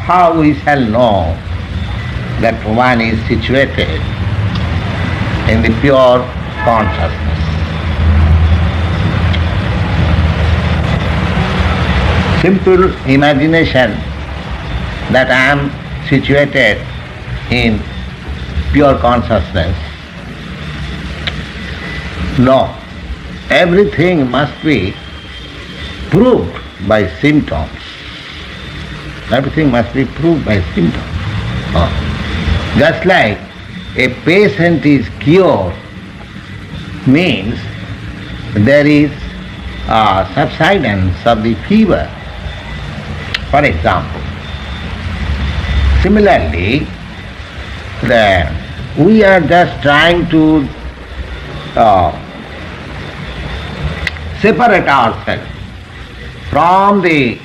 how we shall know that one is situated in the pure consciousness? Simple imagination that I am situated in pure consciousness. No, everything must be proved by symptoms. Everything must be proved by symptoms. Just like a patient is cured means there is subsidence of the fever, for example. Similarly, we are just trying to separate ourselves from the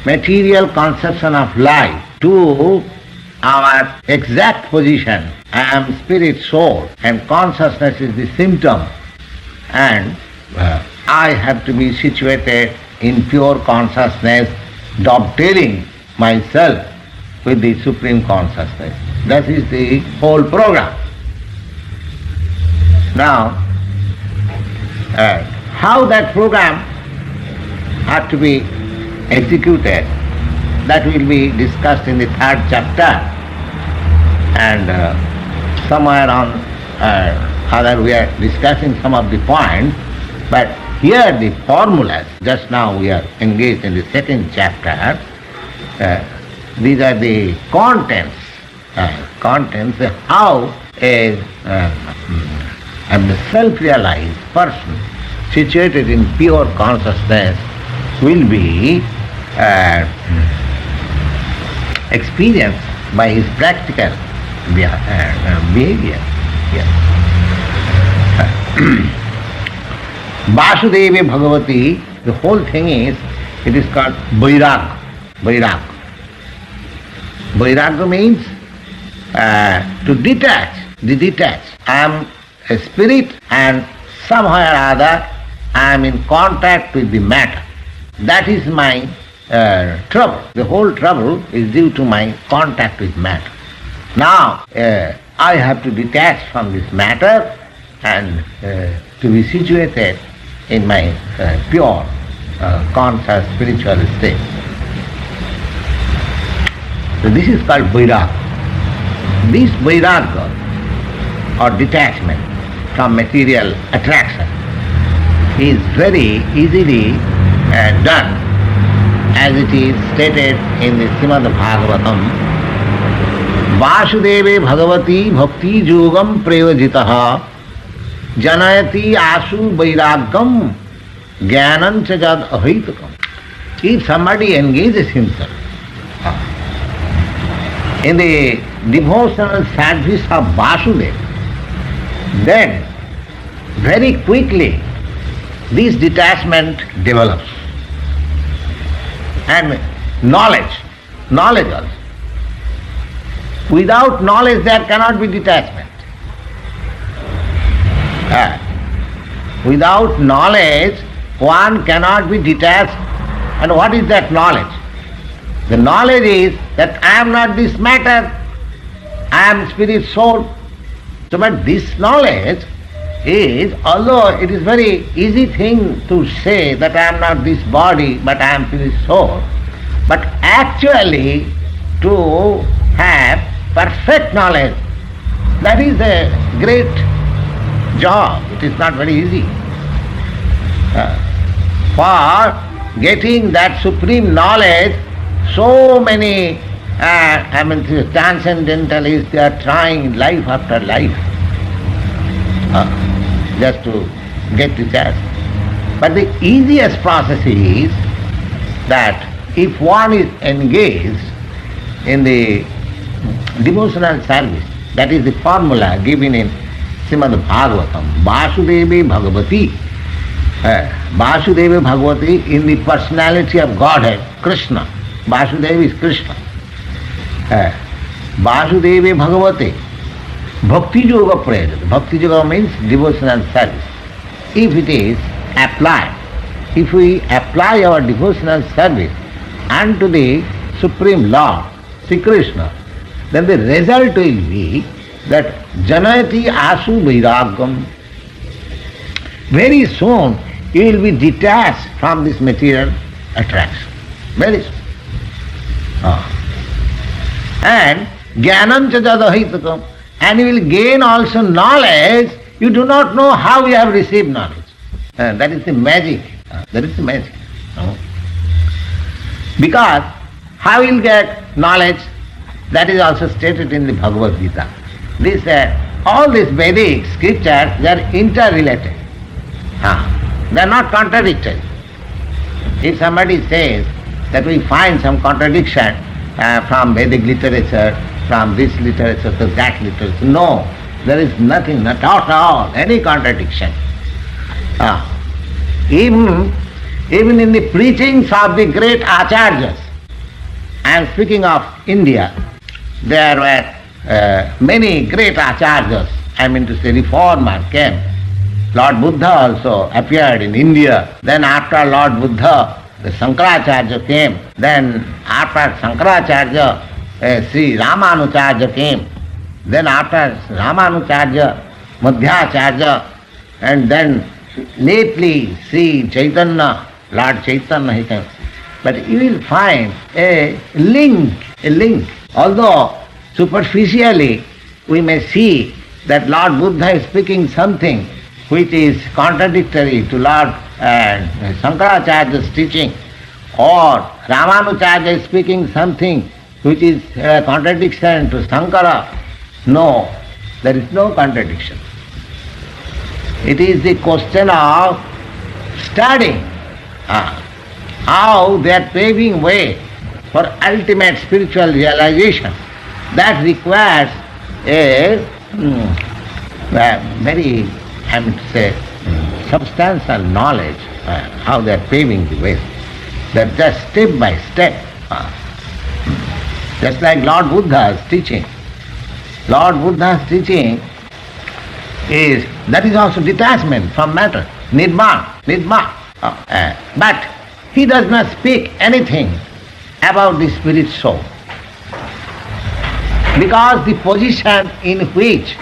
material conception of life to our exact position. I am spirit, soul, and consciousness is the symptom, and I have to be situated in pure consciousness, dovetailing myself with the Supreme Consciousness. That is the whole program. Now, how that program has to be executed, that will be discussed in the third chapter, and somewhere on other we are discussing some of the points, but here the formulas, just now we are engaged in the second chapter, these are the contents, how a self-realized person situated in pure consciousness will be experienced by his practical behavior. Yes. Vasudeva Bhagavati, the whole thing is, it is called Vairag. Vairag. Vairagya means to detach, the detached. I am a spirit and somehow or other I am in contact with the matter. That is my trouble. The whole trouble is due to my contact with matter. Now, I have to detach from this matter and to be situated in my pure, conscious, spiritual state. So this is called Vairagya. This Vairagya, or detachment from material attraction, is very easily done, as it is stated in the Srimad Bhagavatam. Vasudeve Bhagavati Bhakti Yogam Prayojitaha Janayati Asu Vairagyam Jnanam cha jad ahaitakam. If somebody engages himself in the devotional service of Vasudeva, then very quickly this detachment develops. And knowledge also. Without knowledge there cannot be detachment. Without knowledge one cannot be detached. And what is that knowledge? The knowledge is that I am not this matter, I am spirit soul. So but this knowledge is, although it is very easy thing to say that I am not this body but I am spirit soul, but actually to have perfect knowledge, that is a great job. It is not very easy. For getting that supreme knowledge, so many transcendentalists, they are trying life after life just to get the chance. But the easiest process is that if one is engaged in the devotional service, that is the formula given in Srimad Bhagavatam, Vasudeva Bhagavati. Vasudeva Bhagavati in the personality of Godhead, Krishna. Vasudeva is Krishna. Vasudeva Bhagavati Bhakti Yoga Prayojita. Bhakti Yoga means devotional service. If it is applied, if we apply our devotional service unto the Supreme Lord, Sri Krishna, then the result will be that janayati asu vairagam. Very soon you will be detached from this material attraction. Very soon. And jnanam cha jadahitakam. And you will gain also knowledge. You do not know how you have received knowledge. That is the magic. That is the magic. Because how you will get knowledge, that is also stated in the Bhagavad Gita. This, all these Vedic scriptures, they are interrelated. They are not contradictory. If somebody says that we find some contradiction from Vedic literature, from this literature to that literature, no, there is nothing, not at all, any contradiction. Even in the preachings of the great acharyas, I am speaking of India, there were many great acharyas, I mean to say reformer came. Lord Buddha also appeared in India. Then after Lord Buddha, the Sankaracharya came. Then after Sankaracharya, Sri Ramanujarya came. Then after Ramanujarya, Madhyacharya, and then lately Sri Chaitanya, Lord Chaitanya he came. But you will find a link. Although superficially we may see that Lord Buddha is speaking something which is contradictory to Lord Sankaracharya's teaching, or Ramanujarya is speaking something which is a contradiction to Sankara. No, there is no contradiction. It is the question of studying how they are paving way for ultimate spiritual realization. That requires a very, I mean to say, substantial knowledge, how they are paving the way. That just step by step. Just like Lord Buddha's teaching. Lord Buddha's teaching is, that is also detachment from matter, nirvana. But he does not speak anything about the spirit soul. Because the position in which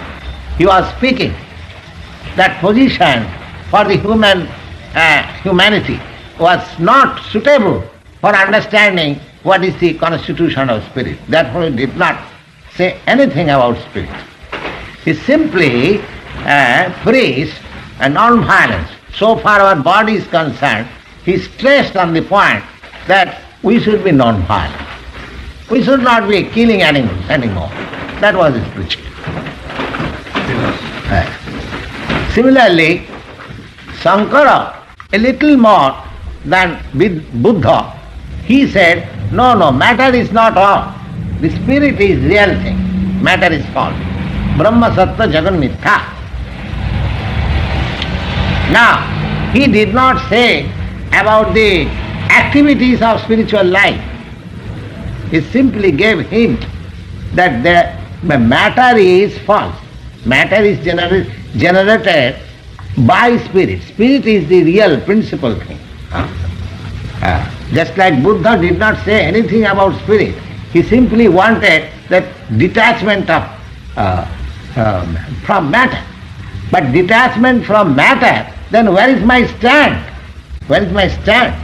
he was speaking, that position for the humanity was not suitable for understanding what is the constitution of spirit. Therefore he did not say anything about spirit. He simply preached non-violence. So far our body is concerned, he stressed on the point that we should be non-violent. We should not be killing animals anymore. That was his preaching. Similarly, Sankara, a little more than Buddha, he said, no, matter is not all. The spirit is real thing. Matter is false. Brahma Sattva Jagan Mithya. Now, he did not say about the activities of spiritual life. He simply gave hint that the matter is false. Matter is generated by spirit. Spirit is the real principal thing. Just like Buddha did not say anything about spirit. He simply wanted that detachment from matter. But detachment from matter, then where is my stand? Where is my stand?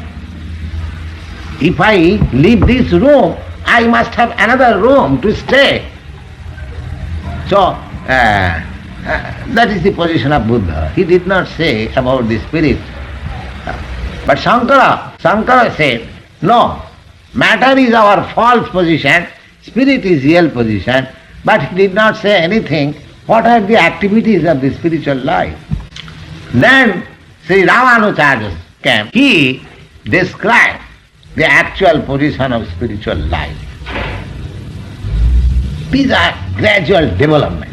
If I leave this room, I must have another room to stay. So, that is the position of Buddha. He did not say about the spirit. But Sankara said, no, matter is our false position, spirit is real position, but he did not say anything what are the activities of the spiritual life. Then Sri Ramanujarya came. He described the actual position of spiritual life. These are gradual development.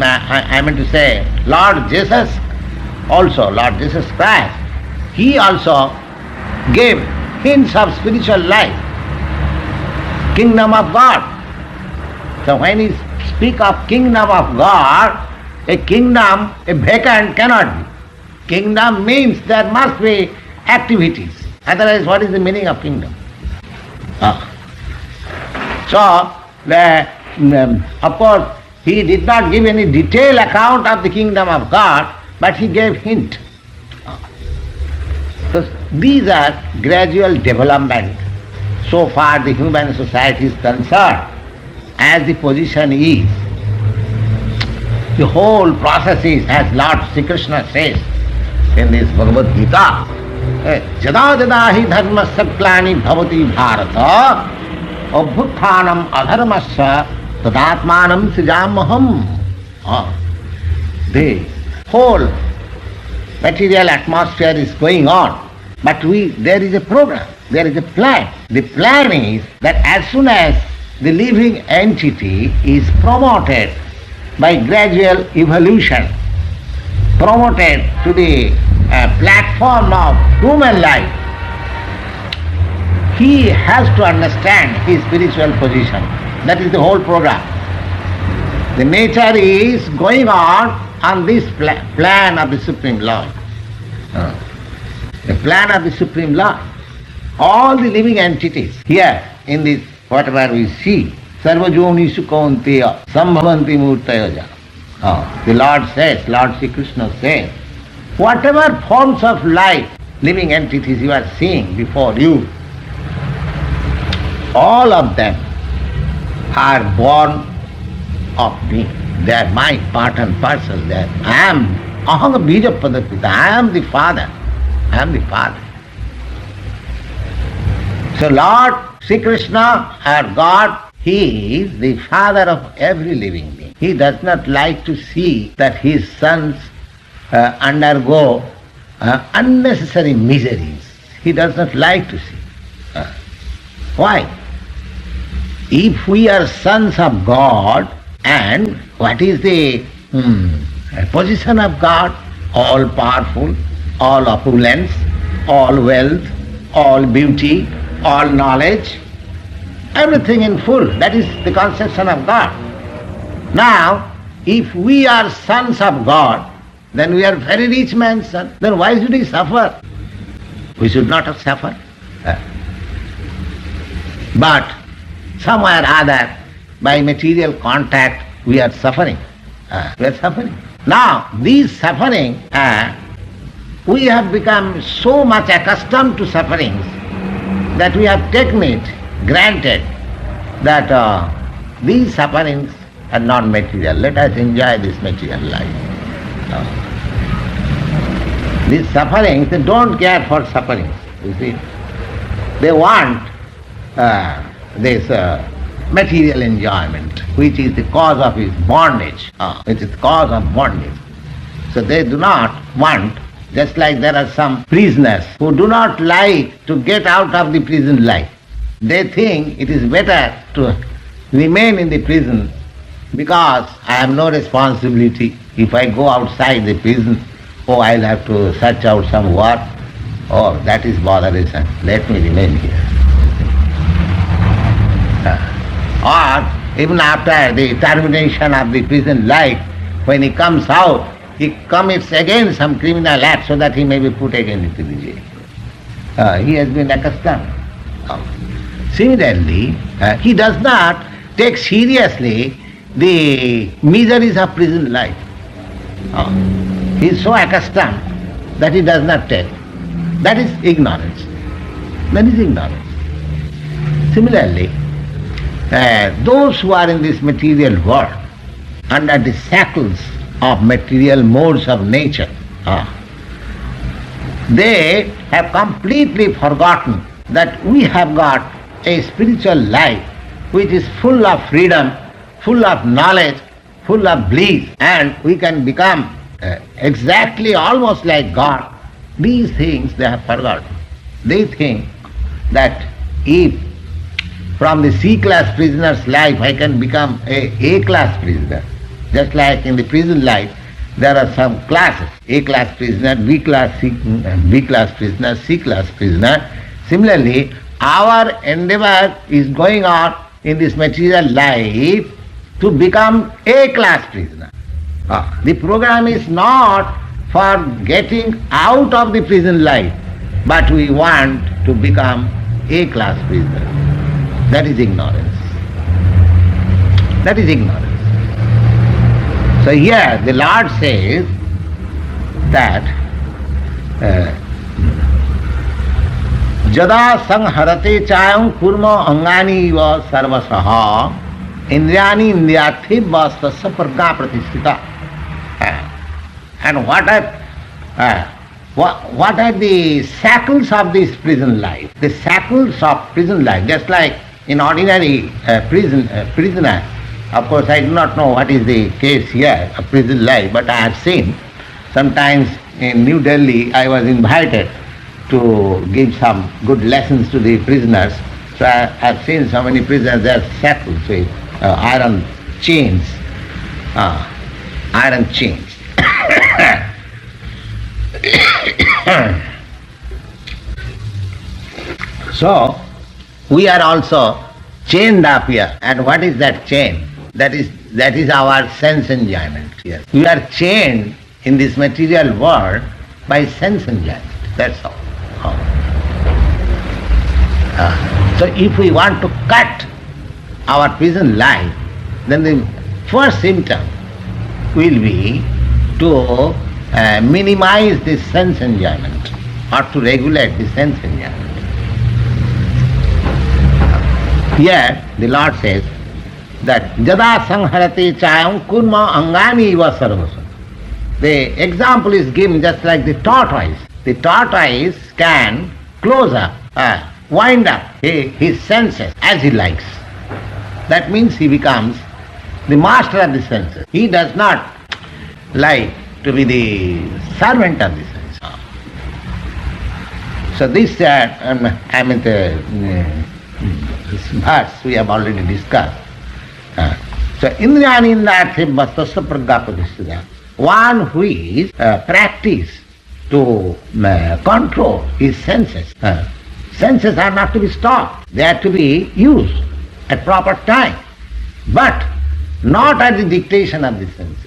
I mean to say, Lord Jesus Christ, he also gave hints of spiritual life, kingdom of God. So when he speak of kingdom of God, a kingdom, a vacant cannot be. Kingdom means there must be activities. Otherwise, what is the meaning of kingdom? Of course, he did not give any detailed account of the kingdom of God, but he gave hint. So these are gradual development. So far the human society is concerned, as the position is, the whole process is, as Lord Sri Krishna says in this Bhagavad Gita, Jada jada hi dharmasya glani bhavati bharata abhuthanam adharmasya tadatmanam srijamaham. The whole material atmosphere is going on, but there is a program, there is a plan. The plan is that as soon as the living entity is promoted by gradual evolution, promoted to the platform of human life, he has to understand his spiritual position. That is the whole program. The nature is going on this plan of the Supreme Lord. The plan of the Supreme Lord. All the living entities here in this, whatever we see, Sarvajonishu Kaunteya Sambhavanti Murtayaja. The Lord says, Lord Sri Krishna says, whatever forms of life, living entities you are seeing before you, all of them are born of me. They are my part and parcel. I am Aham Bija Padapita. I am the Father. I am the Father. So Lord Sri Krishna, our God, He is the Father of every living being. He does not like to see that His sons undergo unnecessary miseries. He does not like to see. Why? If we are sons of God, and what is the position of God? All powerful, all opulence, all wealth, all beauty, all knowledge, everything in full. That is the conception of God. Now, if we are sons of God, then we are very rich man's son. Then why should we suffer? We should not have suffered. But somewhere or other, by material contact, we are suffering. We are suffering. Now, these suffering, we have become so much accustomed to sufferings that we have taken it granted that these sufferings are non-material. Let us enjoy this material life. These sufferings, they don't care for sufferings, you see. They want this material enjoyment, which is the cause of his bondage, which is the cause of bondage. So they do not want, just like there are some prisoners who do not like to get out of the prison life. They think it is better to remain in the prison because I have no responsibility. If I go outside the prison, I'll have to search out some work. That is bothersome. Let me remain here. Or even after the termination of the prison life, when he comes out, he commits again some criminal act so that he may be put again into the jail. He has been accustomed. Similarly, he does not take seriously the miseries of prison life. He is so accustomed that he does not take. That is ignorance. That is ignorance. Similarly, those who are in this material world, under the shackles of material modes of nature, they have completely forgotten that we have got a spiritual life which is full of freedom, full of knowledge, full of bliss, and we can become exactly almost like God. These things they have forgotten. They think that if from the C-class prisoner's life I can become a A-class prisoner, just like in the prison life there are some classes, A-class prisoner, B-class prisoner, C-class prisoner. Similarly, our endeavor is going on in this material life to become A-class prisoner. The program is not for getting out of the prison life, but we want to become A-class prisoner. That is ignorance. That is ignorance. So here the Lord says that Jada sanharate chayam kurma angani va sarvasaha indriyani indriyathe vastasya prajna pratisthita. And what are the shackles of this prison life? The shackles of prison life, just like in ordinary prisoner. Of course, I do not know what is the case here of prison life, but I have seen sometimes in New Delhi I was invited to give some good lessons to the prisoners. So I have seen so many prisoners, they are shackled with iron chains. Iron chains. So we are also chained up here. And what is that chain? That is our sense enjoyment. Yes. We are chained in this material world by sense enjoyment. That's all. So if we want to cut our prison life, then the first symptom will be to minimize this sense enjoyment or to regulate the sense enjoyment. Here the Lord says that Jada Sangharate Chayam Kurma Angami Iva Sarvasa. The example is given just like the tortoise. The tortoise can close up, wind up his senses as he likes. That means he becomes the master of the senses. He does not like to be the servant of the senses. So this, this verse we have already discussed. So Indriyani Indriyathe vastasya prajna pratisthita. One who is practiced to control his senses. Senses are not to be stopped. They are to be used at proper time, but not at the dictation of the senses.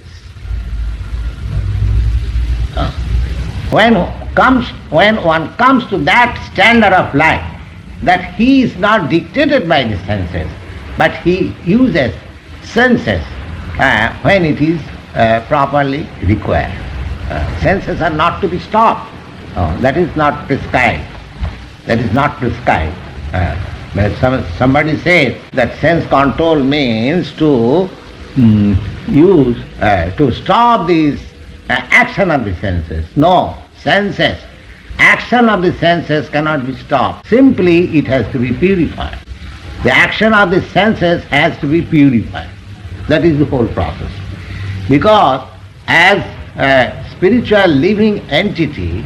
When one comes to that standard of life, that he is not dictated by the senses, but he uses senses when it is properly required. Senses are not to be stopped. That is not prescribed. That is not prescribed. But somebody says that sense control means to to stop this action of the senses. No, senses. Action of the senses cannot be stopped. Simply it has to be purified. The action of the senses has to be purified. That is the whole process. Because as a spiritual living entity,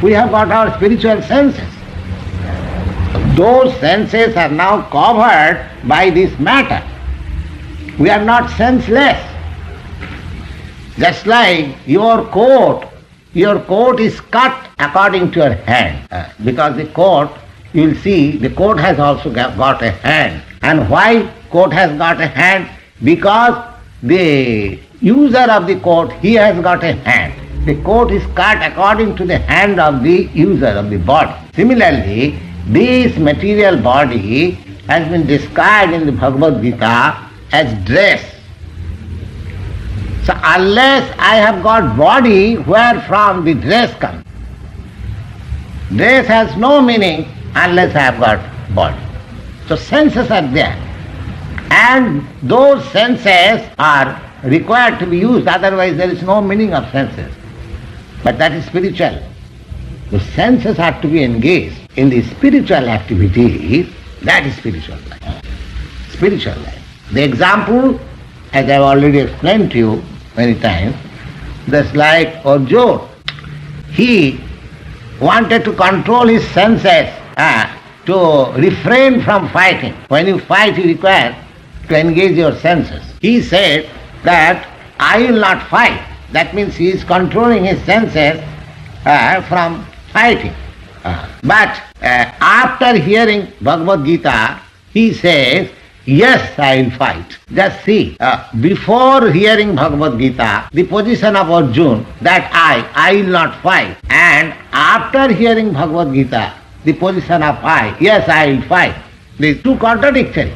we have got our spiritual senses. Those senses are now covered by this matter. We are not senseless. Just like your coat is cut according to your hand. Because the coat, you will see, the coat has also got a hand. And why coat has got a hand? Because the user of the coat, he has got a hand. The coat is cut according to the hand of the user of the body. Similarly, this material body has been described in the Bhagavad Gita as dress. So unless I have got body, where from the dress comes? Dress has no meaning unless I have got body. So senses are there. And those senses are required to be used, otherwise there is no meaning of senses. But that is spiritual. The senses have to be engaged in the spiritual activity. That is spiritual life. Spiritual life. The example, as I have already explained to you many times, just like Arjuna, he wanted to control his senses, to refrain from fighting. When you fight, you require to engage your senses. He said that I will not fight. That means he is controlling his senses from fighting. But after hearing Bhagavad Gita, he says, yes, I will fight. Just see, before hearing Bhagavad Gita, the position of Arjuna, that I will not fight. And after hearing Bhagavad Gita, the position of I. Yes, I will fight. These two contradictory.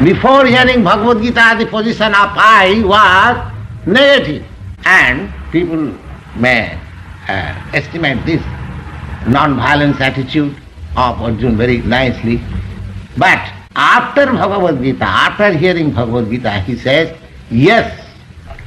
Before hearing Bhagavad Gita, the position of I was negative. And people may estimate this non-violence attitude of Arjuna very nicely. But after Bhagavad Gita, after hearing Bhagavad Gita, he says, yes,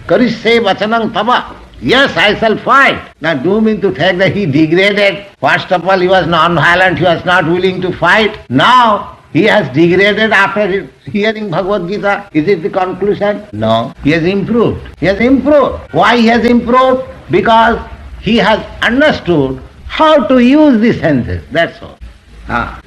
Karishye vachanam tava. Yes, I shall fight. Now do you mean to think that he degraded? First of all, he was non-violent, he was not willing to fight. Now he has degraded after hearing Bhagavad Gita. Is it the conclusion? No. He has improved. He has improved. Why he has improved? Because he has understood how to use the senses. That's all.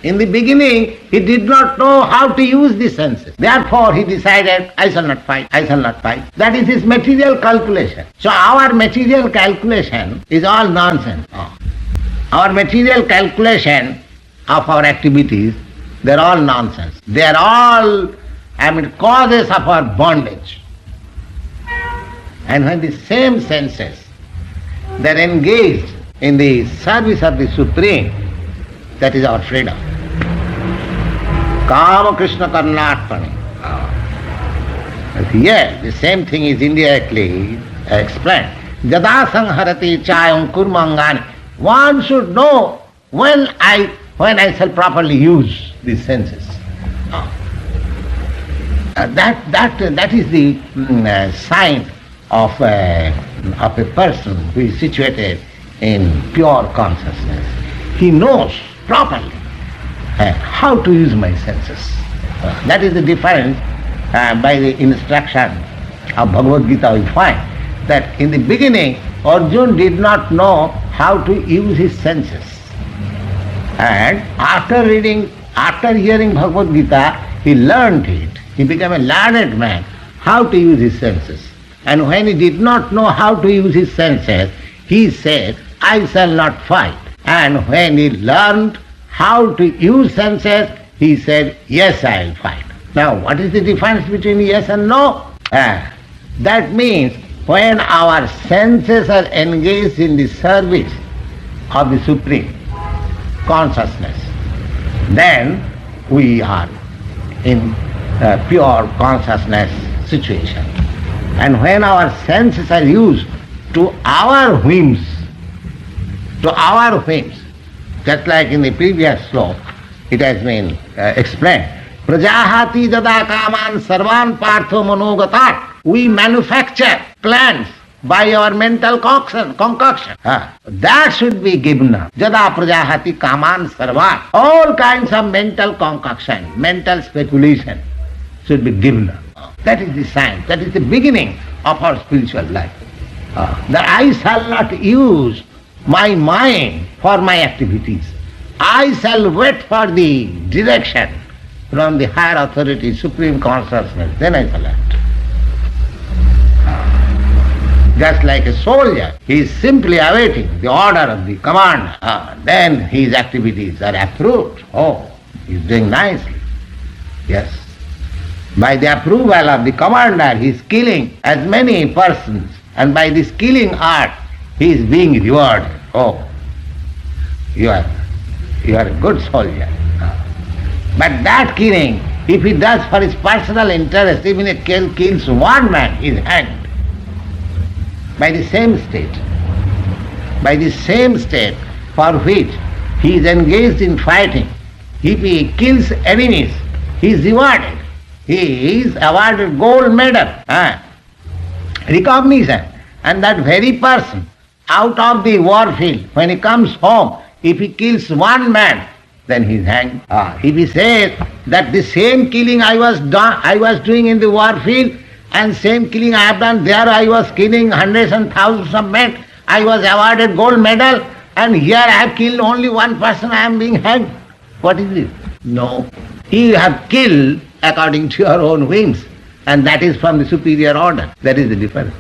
In the beginning, he did not know how to use the senses. Therefore, he decided, I shall not fight, I shall not fight. That is his material calculation. So our material calculation is all nonsense. Our material calculation of our activities, they are all nonsense. They are all, causes of our bondage. And when the same senses, they are engaged in the service of the Supreme, that is our freedom. Kama Krishna Karnatpani. Here, the same thing is indirectly explained. Jada sangharati chayam kurmangani. One should know when I shall properly use the senses. That is the sign of a person who is situated in pure consciousness. He knows properly how to use my senses. That is the difference. By the instruction of Bhagavad Gita we find that in the beginning Arjuna did not know how to use his senses. And after hearing Bhagavad Gita, he learned it. He became a learned man, how to use his senses. And when he did not know how to use his senses, he said, I shall not fight. And when he learned how to use senses, he said, yes, I will fight. Now, what is the difference between yes and no? That means when our senses are engaged in the service of the Supreme Consciousness, then we are in pure consciousness situation. And when our senses are used to our whims, just like in the previous sloka, it has been explained. Prajahati jada kaman sarvan partho manogatat. We manufacture plans by our mental concoction. That should be given up. Jada prajahati kaman sarvan. All kinds of mental concoction, mental speculation should be given up. That is the science. That is the beginning of our spiritual life. That I shall not use my mind for my activities. I shall wait for the direction from the higher authority, Supreme Consciousness, then I shall act. Just like a soldier, he is simply awaiting the order of the commander. Then his activities are approved. Oh, he is doing nicely. Yes. By the approval of the commander, he is killing as many persons, and by this killing art, he is being rewarded. Oh, you are a good soldier. But that killing, if he does for his personal interest, even if he kills one man, he is hanged. By the same state for which he is engaged in fighting, if he kills enemies, he is rewarded. He is awarded gold medal, recognition. And that very person, out of the war field, when he comes home, if he kills one man, then he is hanged. If he says that the same killing I was doing in the war field, and same killing I have done there, I was killing hundreds and thousands of men, I was awarded gold medal, and here I have killed only one person, I am being hanged. What is it? No. You have killed according to your own whims, and that is from the superior order. That is the difference.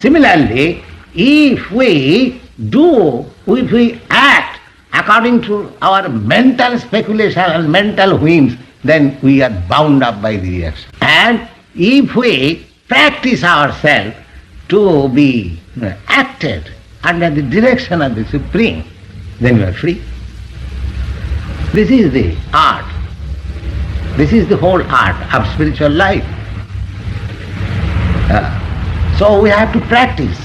Similarly, if we act according to our mental speculation and mental whims, then we are bound up by the reaction. And if we practice ourselves to be acted under the direction of the Supreme, then you are free. This is the art. This is the whole art of spiritual life. So we have to practice.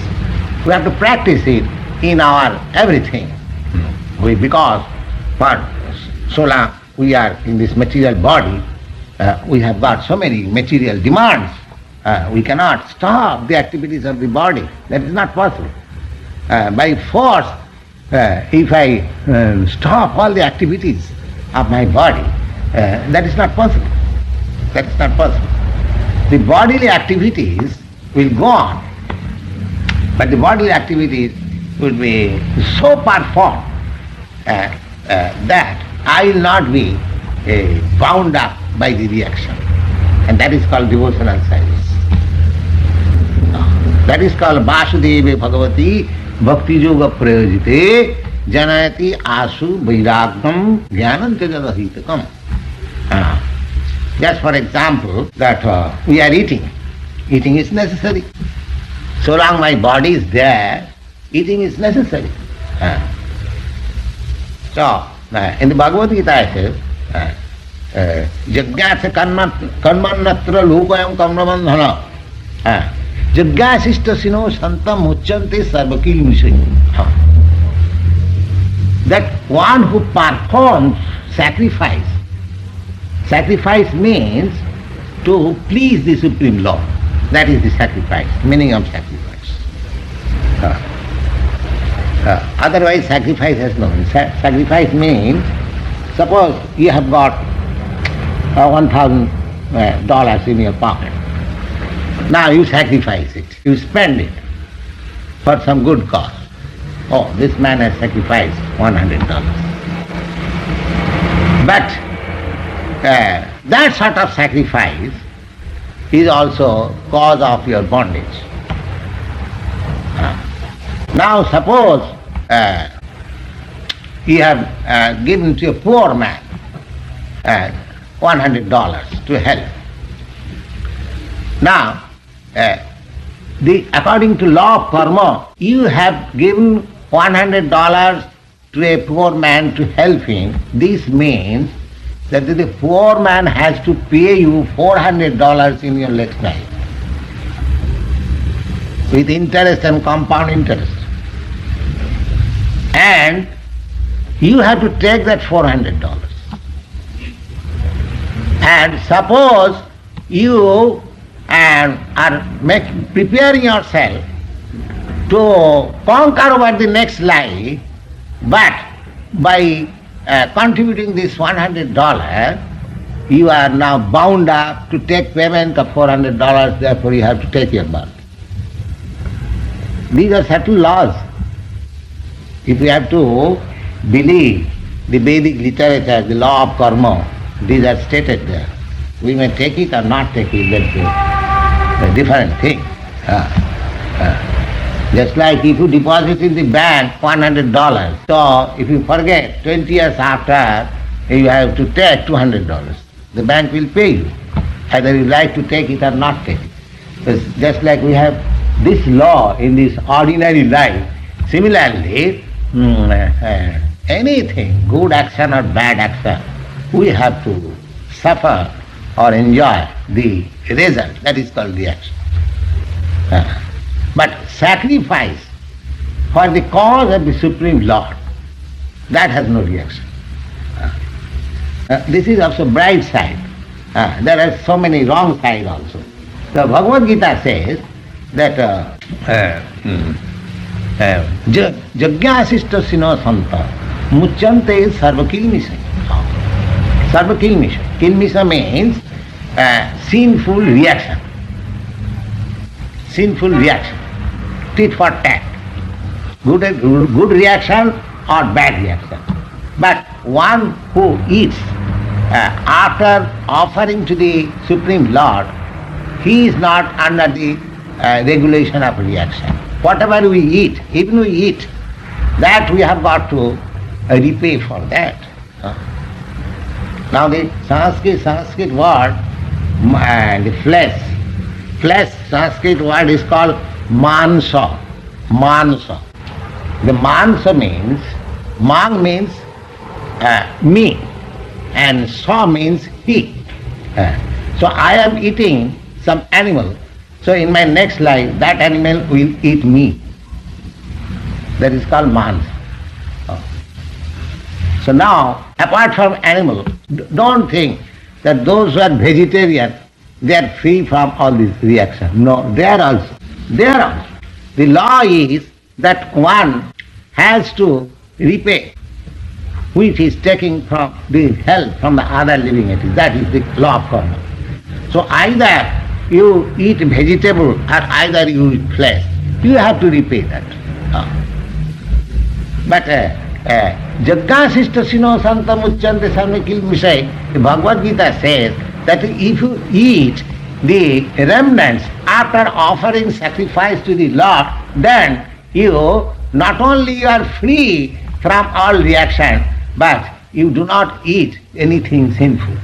We have to practice it in our everything. Because for so long we are in this material body, we have got so many material demands. We cannot stop the activities of the body. That is not possible. By force, if I stop all the activities of my body, that is not possible. That is not possible. The bodily activities will go on, but the bodily activities will be so performed that I will not be bound up by the reaction. And that is called devotional service. That is called Vasudeva Bhagavati Bhakti Yoga Prayojite Janayati Asu Vairagam Jnanam Tejadahitakam. Just for example, that we are eating. Eating is necessary. So long my body is there, eating is necessary. So, in the Bhagavad Gita it says, Jagyasya karmanatra lokayam kamramandhana Jagyasishta sino santam uchante sarvakil mishay. That one who performs sacrifice. Sacrifice means to please the Supreme Lord. That is the sacrifice, meaning of sacrifice. Otherwise sacrifice has no meaning. Sacrifice means, suppose you have got $1,000 in your pocket. Now you sacrifice it, you spend it for some good cause. Oh, this man has sacrificed $100. But that sort of sacrifice is also cause of your bondage. Now suppose you have given to a poor man $100 to help. Now, according to law of karma, you have given $100 to a poor man to help him. This means that the poor man has to pay you $400 in your next life, with interest and compound interest. And you have to take that $400. And suppose you are preparing yourself to conquer over the next life, but by contributing this $100, you are now bound up to take payment of $400, therefore you have to take your birth. These are subtle laws. If we have to believe the Vedic literature, the law of karma, these are stated there. We may take it or not take it, that's a different thing. Just like if you deposit in the bank $100, so if you forget, 20 years after, you have to take $200. The bank will pay you, either you like to take it or not take it. It's just like we have this law in this ordinary life. Similarly, anything, good action or bad action, we have to suffer or enjoy the result. That is called the action. But sacrifice for the cause of the Supreme Lord, that has no reaction. This is also bright side. There are so many wrong sides also. The Bhagavad Gita says that Jagyasishta sino santa muchante sarvakilmisha. Sarvakilmisha. Kilmisha means sinful reaction. Sinful reaction. Tit for tat. Good reaction or bad reaction. But one who eats after offering to the Supreme Lord, he is not under the regulation of reaction. Whatever we eat, even we eat, that we have got to repay for that. Now the Sanskrit word, the flesh, Sanskrit word is called mansa. The mansa means, mang means me, and sa means he. So I am eating some animal, so in my next life that animal will eat me. That is called mansa. So now, apart from animal, don't think that those who are vegetarian, they are free from all these reactions. No, they are also. They are also. The law is that one has to repay which is taking from the help from the other living entities. That is the law of karma. So either you eat vegetable or either you eat flesh. You have to repay that. But Jaggasishtasino Santam Uchchante Sarmikil Vishay, the Bhagavad Gita says that if you eat the remnants after offering sacrifice to the Lord, then you not only you are free from all reaction, but you do not eat anything sinful.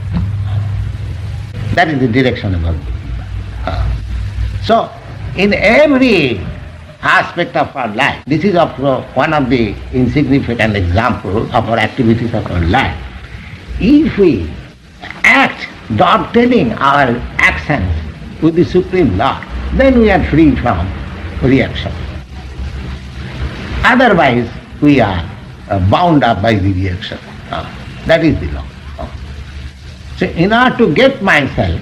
That is the direction of Bhagavad Gita. So, in every aspect of our life, this is one of the insignificant examples of our activities of our life. If we act dovetailing our actions with the Supreme Lord, then we are free from reaction. Otherwise, we are bound up by the reaction. That is the law. So in order to get myself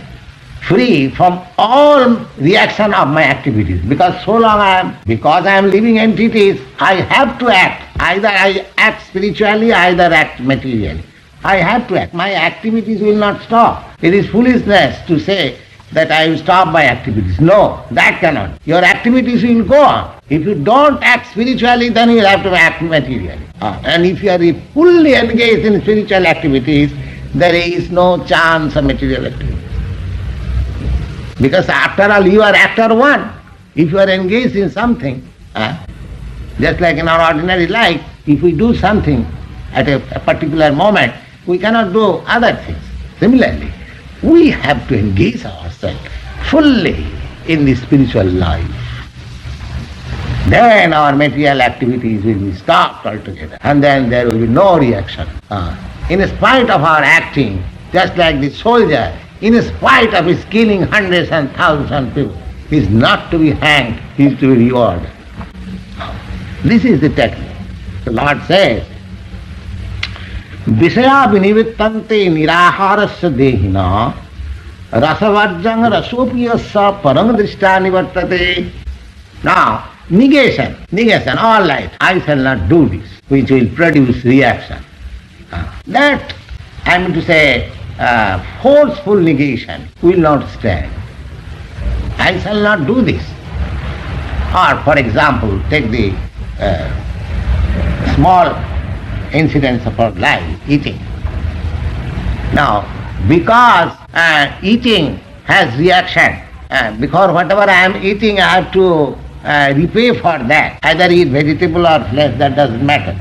free from all reaction of my activities, because so long because I am living entities, I have to act. Either I act spiritually, either act materially. I have to act. My activities will not stop. It is foolishness to say that I will stop my activities. No, that cannot. Your activities will go on. If you don't act spiritually, then you will have to act materially. And if you are fully engaged in spiritual activities, there is no chance of material activities. Because after all, you are actor one. If you are engaged in something, just like in our ordinary life, if we do something at a particular moment, we cannot do other things. Similarly, we have to engage ourselves fully in the spiritual life. Then our material activities will be stopped altogether, and then there will be no reaction. In spite of our acting, just like the soldier, in spite of his killing hundreds and thousands of people, he is not to be hanged, he is to be rewarded. This is the technique. The Lord says, Visaya vinivitante niraharasya dehina rasavajjang rasopiyasya parangadrishta nivartate. Now, negation, all right, I shall not do this, which will produce reaction. That, I mean to say, forceful negation will not stand. I shall not do this. Or, for example, take the small incidents of our life, eating. Now, because eating has reaction, because whatever I am eating, I have to repay for that. Either eat vegetable or flesh, that doesn't matter.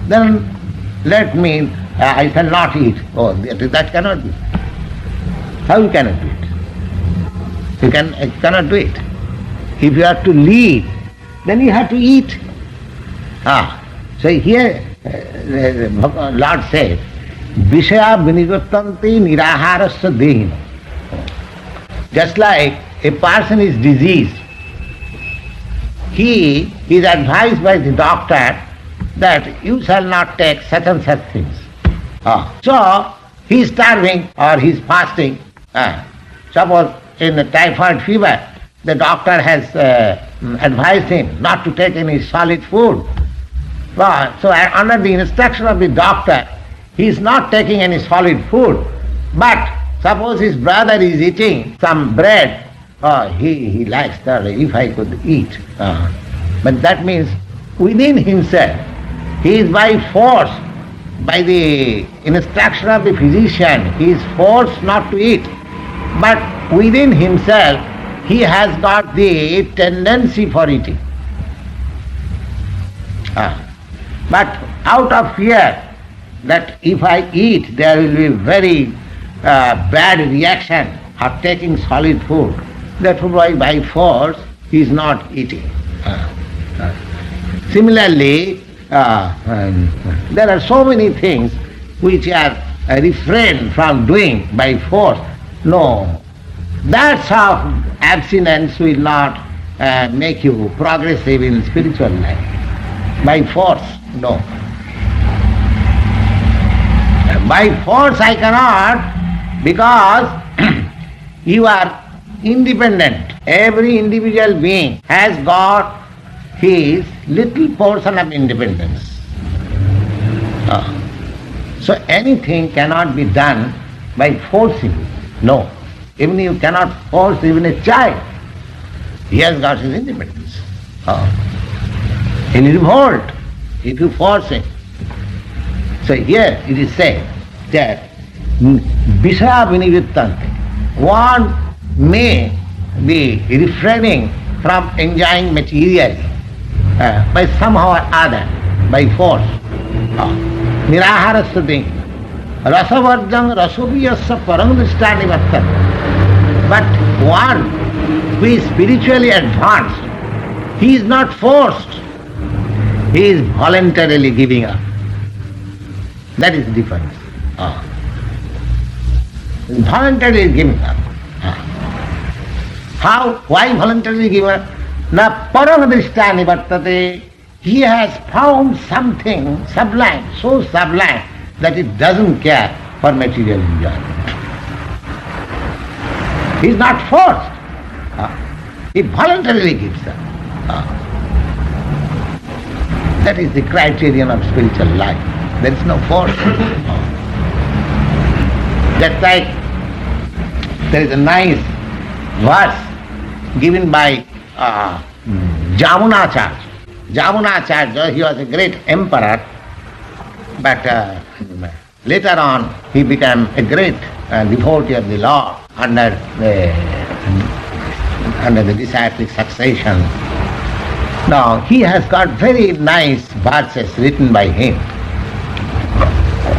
Then let me, I shall not eat. Oh, that cannot be. How you cannot do it? You cannot do it. If you have to live, then you have to eat. So here, Lord says, Vishaya vinivattanti niraharasya dehina. Just like a person is diseased, he is advised by the doctor that you shall not take such and such things. So he is starving or he is fasting. Suppose in the typhoid fever, the doctor has advised him not to take any solid food. So under the instruction of the doctor, he is not taking any solid food. But suppose his brother is eating some bread, he likes that, if I could eat. But that means within himself, he is by force, by the instruction of the physician, he is forced not to eat. But within himself, he has got the tendency for eating. But out of fear that if I eat, there will be very bad reaction of taking solid food, therefore by force he is not eating. Similarly, there are so many things which are refrained from doing by force. No, that sort of abstinence will not make you progressive in spiritual life. By force, no. By force I cannot, because you are independent. Every individual being has got his little portion of independence. So anything cannot be done by forcing you. No. Even you cannot force even a child. He has got his independence. He will revolt if you force him. So here it is said that Vishaya Vinivrittante, one may be refraining from enjoying materially by somehow or other, by force. Niraharasati rasavarjang rasopiyasya parangdrishta nivattat. But one who is spiritually advanced, he is not forced. He is voluntarily giving up. That is the difference. Voluntarily giving up. How? Why voluntarily giving up? Na parangdrishta nivattate. He has found something sublime, so sublime that it doesn't care for material enjoyment. He is not forced. He voluntarily gives up. That is the criterion of spiritual life. There is no force. That's like there is a nice verse given by Jamunacharya. Jamunacharya, he was a great emperor, but later on he became a great devotee of the Lord under the disciplic succession. Now he has got very nice verses written by him.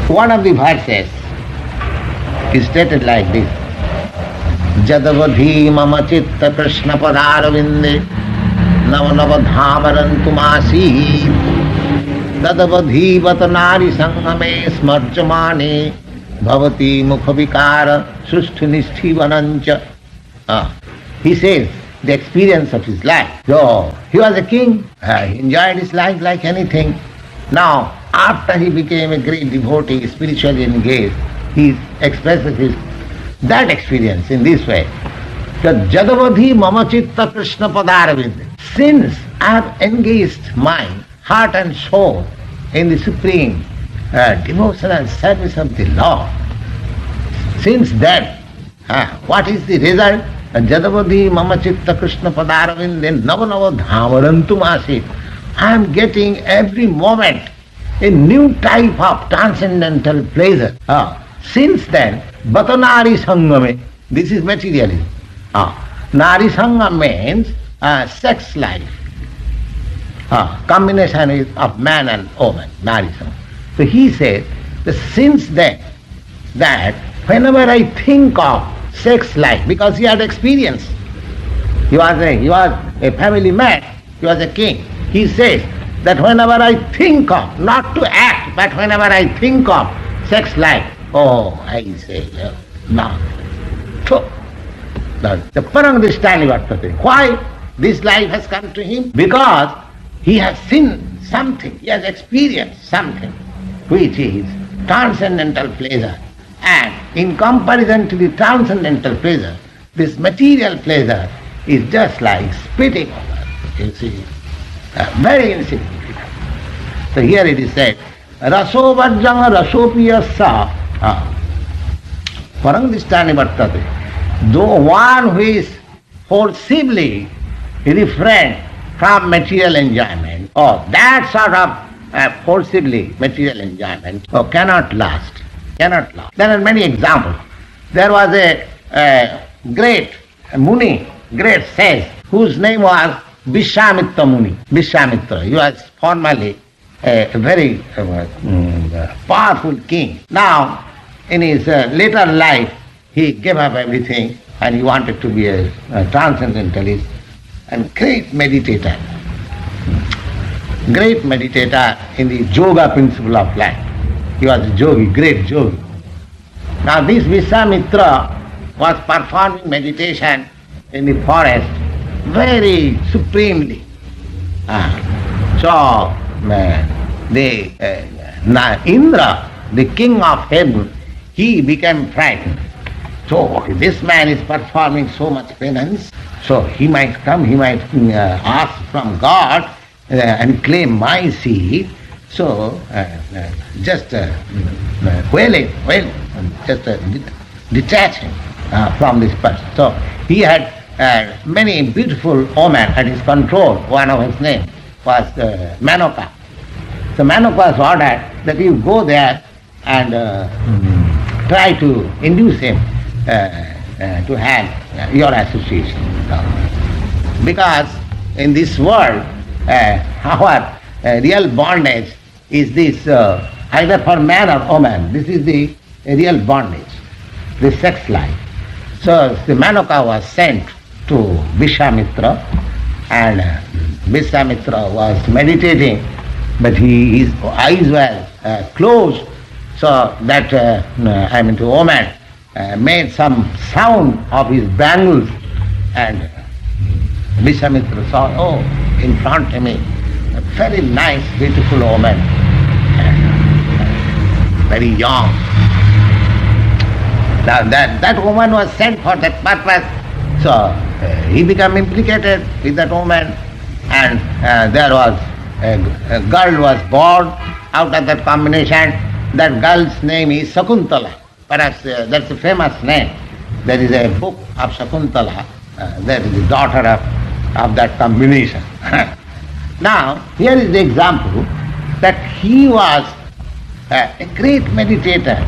One of the verses is stated like this: Jadavadhi mama chitta krishna padarvinde nava nava dhamarantumasi tadavadhi vatanari sangame smarjamane bhavati mukhavikara susthinistivanancha. He says the experience of his life. So he was a king, he enjoyed his life like anything. Now, after he became a great devotee, spiritually engaged, he expresses that experience in this way. That Jadavadhi mama chitta krishna padarvinde. Since I have engaged mind, heart and soul in the supreme devotion and service of the Lord, since then, what is the result? Jadavadhi mama chitta krishna padarvinde nava nava dhamarantum asit. I am getting every moment a new type of transcendental pleasure. Since then, Batanari Sangame, this is materialism. Nari Sangam means sex life. Combination is of man and woman, Nari Sangam. So he says that since then, that whenever I think of sex life, because he had experience, he was a family man, he was a king. He says that whenever I think of, not to act, but whenever I think of sex life, I say, no. So, the parangdrishtani vartate. Why this life has come to him? Because he has seen something, he has experienced something which is transcendental pleasure. And in comparison to the transcendental pleasure, this material pleasure is just like spitting over, you see, very insignificant. So here it is said, Rasovarjanga rasopiyasya parangdrishtani vartate. Though one who is forcibly refrained from material enjoyment, that sort of forcibly material enjoyment cannot last. Cannot last. There are many examples. There was a great Muni, great sage, whose name was Vishwamitra Muni. Vishwamitra. He was formerly a very powerful king. Now, in his later life, he gave up everything and he wanted to be a transcendentalist and great meditator. great meditator in the yoga principle of life. He was a yogi, great yogi. Now this Vishwamitra was performing meditation in the forest very supremely. Indra, the king of heaven, he became frightened. So this man is performing so much penance, so he might come, he might ask from God and claim my seat. So just detach him from this person. So he had many beautiful women at his control. One of his name was Manoka. So Manoka was ordered that you go there and try to induce him to have your association. Because in this world, our real bondage is this, either for man or woman. This is the real bondage, the sex life. So the Manoka was sent to Vishwamitra, and Vishwamitra was meditating, but his eyes were closed, so that the woman made some sound of his bangles, and Vishwamitra saw, oh, in front of me, a very nice, beautiful woman, very young. Now that woman was sent for that purpose, so he became implicated with that woman, and there was a girl was born out of that combination. That girl's name is Shakuntala. Perhaps that's a famous name. There is a book of Shakuntala. That is the daughter of that combination. Now, here is the example that he was a great meditator,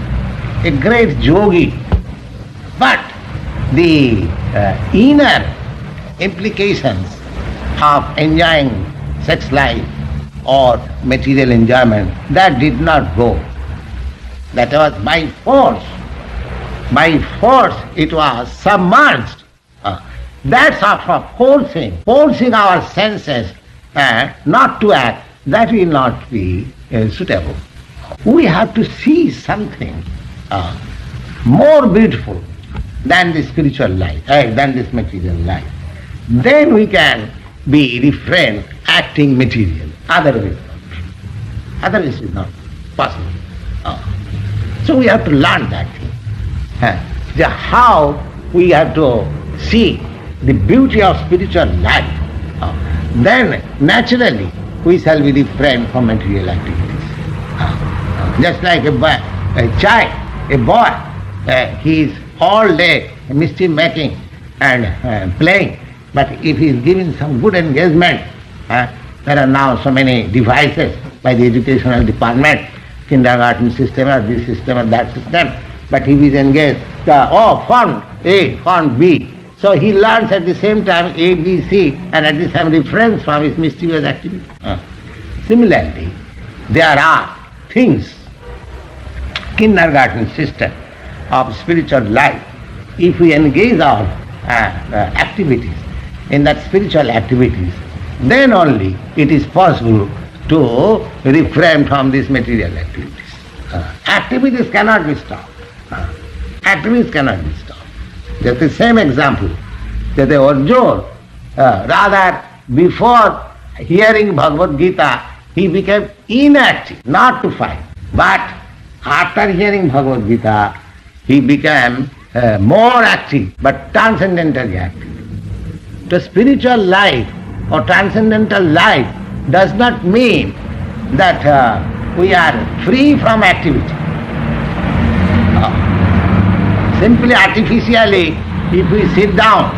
a great yogi, but the inner implications of enjoying sex life or material enjoyment, that did not go. That was by force. By force it was submerged. That sort of forcing our senses not to act, that will not be suitable. We have to see something more beautiful than the spiritual life, than this material life. Then we can be refrained acting material. Otherwise it's not possible. So we have to learn that thing. How we have to see the beauty of spiritual life. Then naturally we shall be refrained from material activities. Just like a child, a boy, he is all day mischief making and playing. But if he is given some good engagement, there are now so many devices by the educational department, kindergarten system or this system or that system, but if he is engaged, form A, form B. So he learns at the same time A, B, C, and at the same refrains from his mischievous activity. Similarly, there are things, kindergarten system of spiritual life. If we engage our activities in that spiritual activities, then only it is possible to refrain from these material activities. Activities cannot be stopped. Activities cannot be stopped. Just the same example that Arjuna, rather before hearing Bhagavad Gita, he became inactive, not to fight. But after hearing Bhagavad Gita, he became more active, but transcendentally active. The spiritual life or transcendental life does not mean that we are free from activity. Simply artificially, if we sit down,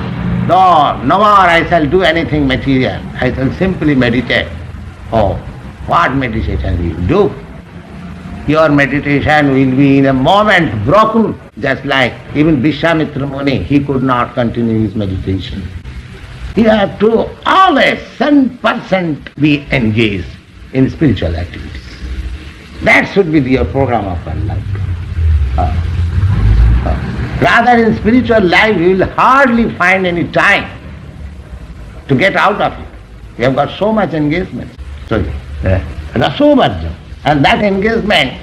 no more I shall do anything material, I shall simply meditate. Oh, what meditation will you do? Your meditation will be in a moment broken, just like even Vishwamitra Muni, he could not continue his meditation. You have to always 100% be engaged in spiritual activities. That should be your program of our life. Rather in spiritual life you will hardly find any time to get out of it. You have got so much engagement. So Rasovarjan. And that engagement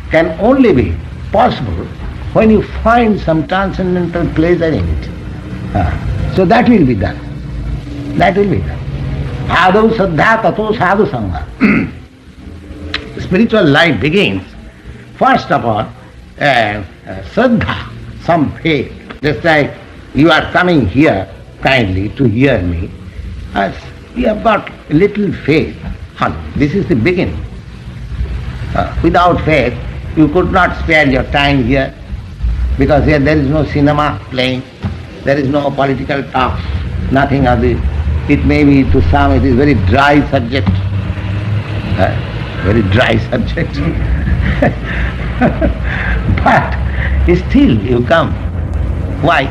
can only be possible when you find some transcendental pleasure in it. So that will be done. That will be done. Ādau saddha tato sadhu sangha. Spiritual life begins, first of all, saddha, some faith. Just like you are coming here kindly to hear me, as you have got a little faith. This is the beginning. Without faith, you could not spare your time here, because here there is no cinema playing, there is no political talk, nothing of this. It may be to some, it is very dry subject. Very dry subject. But still you come. Why?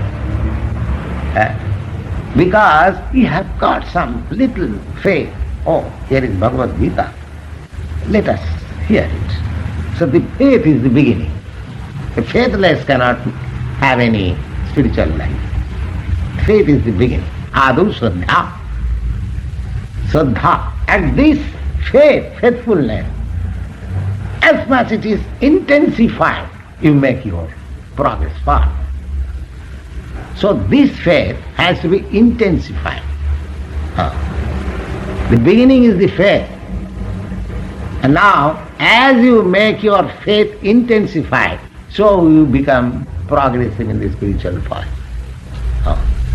Because we have got some little faith. Oh, here is Bhagavad Gita. Let us hear it. So the faith is the beginning. The faithless cannot have any spiritual life. Faith is the beginning. Ādau saddha. Saddha. And this faith, faithfulness, as much it is intensified, you make your progress far. So this faith has to be intensified. The beginning is the faith. And now, as you make your faith intensified, so you become progressive in the spiritual path.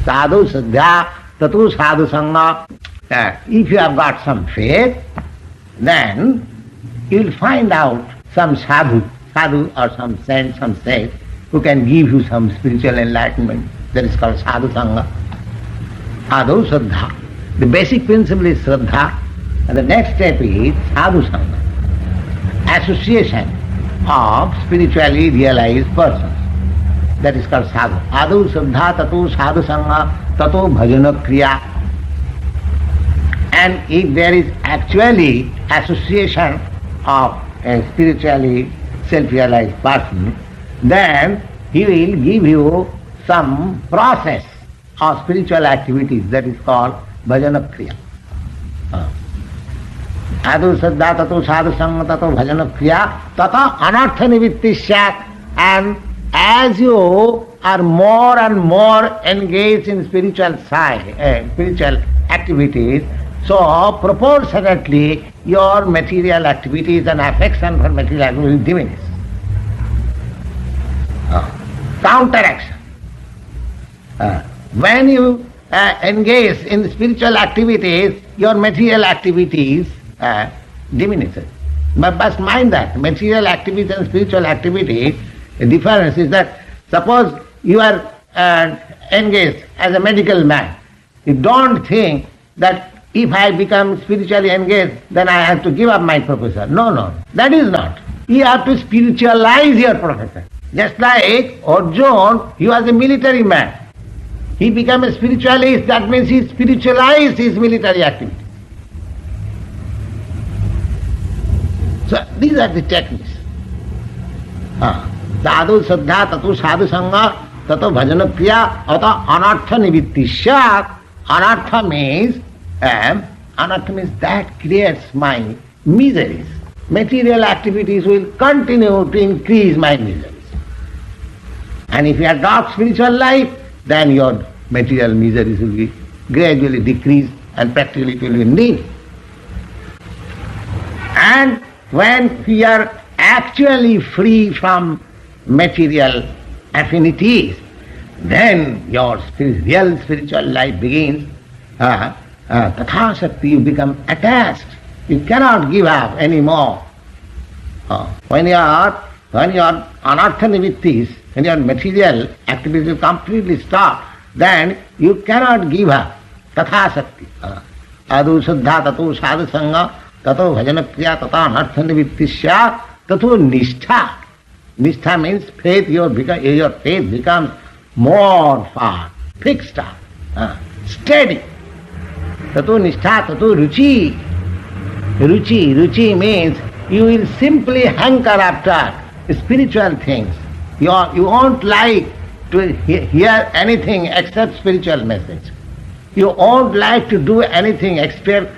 Sadhu saddha tatu sadhu sangha. If you have got some faith, then you will find out some sadhu or some saint, some sage, who can give you some spiritual enlightenment. That is called sadhu sangha. Ādau saddha. The basic principle is Shraddha, and the next step is sadhu sangha. Association of spiritually realized persons. That is called sadhu. Ādau saddha tato sadhu sangha tato bhajana kriya. And if there is actually association of a spiritually self-realized person, then he will give you some process of spiritual activities that is called bhajana kriya. Ādau saddha tato sadhu sangha tato bhajana kriya tata anartha nivitti syat. And as you are more and more engaged in spiritual spiritual activities, so proportionately your material activities and affection for material activities will diminish. Counteraction. When you engage in spiritual activities, your material activities diminishes. But mind that material activities and spiritual activities, the difference is that suppose you are engaged as a medical man, you don't think that if I become spiritually engaged, then I have to give up my profession. No, that is not. You have to spiritualize your profession. Just like Arjuna, he was a military man. He became a spiritualist, that means he spiritualized his military activity. So these are the techniques. Sadhu saddha tato sadhu sangha tato bhajana kriya ata anartha nivitti syat. Anartha means that creates my miseries. Material activities will continue to increase my miseries. And if you adopt spiritual life, then your material miseries will be gradually decreased and practically it will be nil. And when we are actually free from material affinities, then your real spiritual life begins. Tatha Shakti, you become attached. You cannot give up anymore. When you are anartha nivittis, when your material activities completely stop, then you cannot give up. Tatha Shakti. Ādau saddha tato sadhu sangha tato bhajana kriya tata anartha nivittis syat tato nishtha. Nishtha means faith. Your faith becomes more firm, fixed up, steady. Tato nishtha tato ruchi. Ruchi means you will simply hanker after spiritual things. You won't like to hear anything except spiritual message. You won't like to do anything except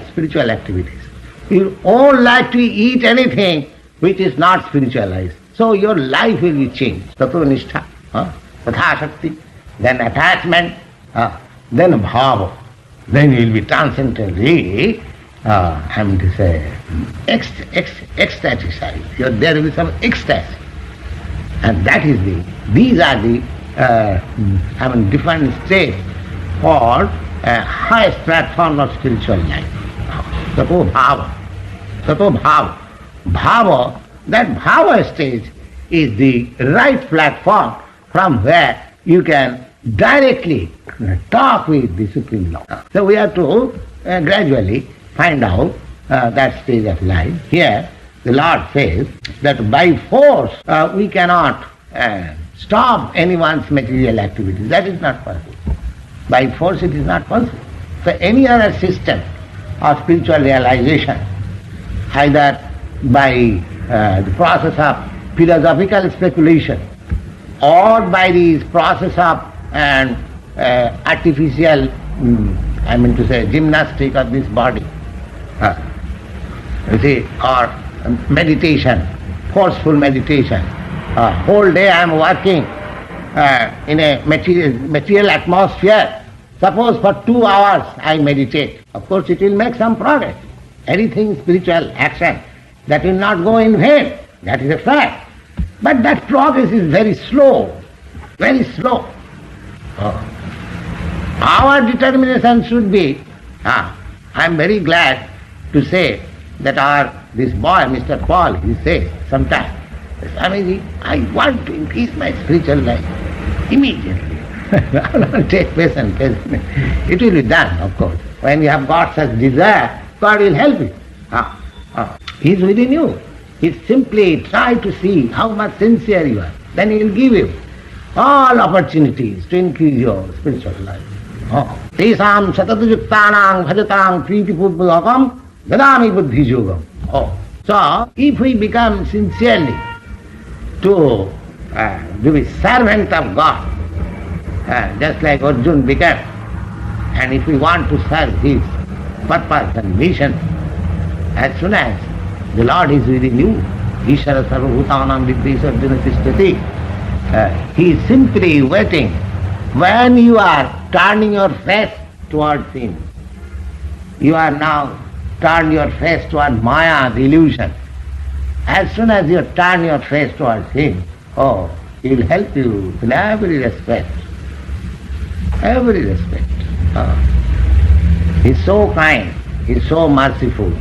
spiritual activities. You won't like to eat anything which is not spiritualized. So your life will be changed. Tato nishtha, tatha shakti, then attachment, then bhava. Then you will be transcendently, I mean to say, ecstatic. There will be some ecstasy. And that is these are the, different states for highest platform of spiritual life. Tato bhava. Bhava, that bhava stage is the right platform from where you can directly talk with the Supreme Lord. So we have to gradually find out that stage of life. Here the Lord says that by force we cannot stop anyone's material activities. That is not possible. By force it is not possible. So any other system of spiritual realization, either by the process of philosophical speculation or by the process of artificial, gymnastic of this body, or meditation, forceful meditation. Whole day I am working in a material atmosphere. Suppose for 2 hours I meditate. Of course it will make some progress. Anything spiritual action, that will not go in vain. That is a fact. But that progress is very slow. Very slow. Our determination should be, I am very glad to say that this boy, Mr. Paul, he says sometimes, Swamiji, I want to increase my spiritual life immediately. Take patience. It will be done, of course. When you have got such desire, God will help you. He is within you. He simply try to see how much sincere you are. Then He will give you all opportunities to increase your spiritual life. Tesam satatayuktanam bhajatam pritipurvakam dadami buddhi yogam. So, if we become sincerely to be servant of God, just like Arjuna became, and if we want to serve His purpose and mission, as soon as the Lord is within you, Ishara sarvabhutanam viddhesa arjuna tishtati, He is simply waiting when you are turning your face towards Him. You are now turned your face toward Maya, the illusion. As soon as you turn your face towards Him, He will help you in every respect. Every respect. He is so kind, He is so merciful.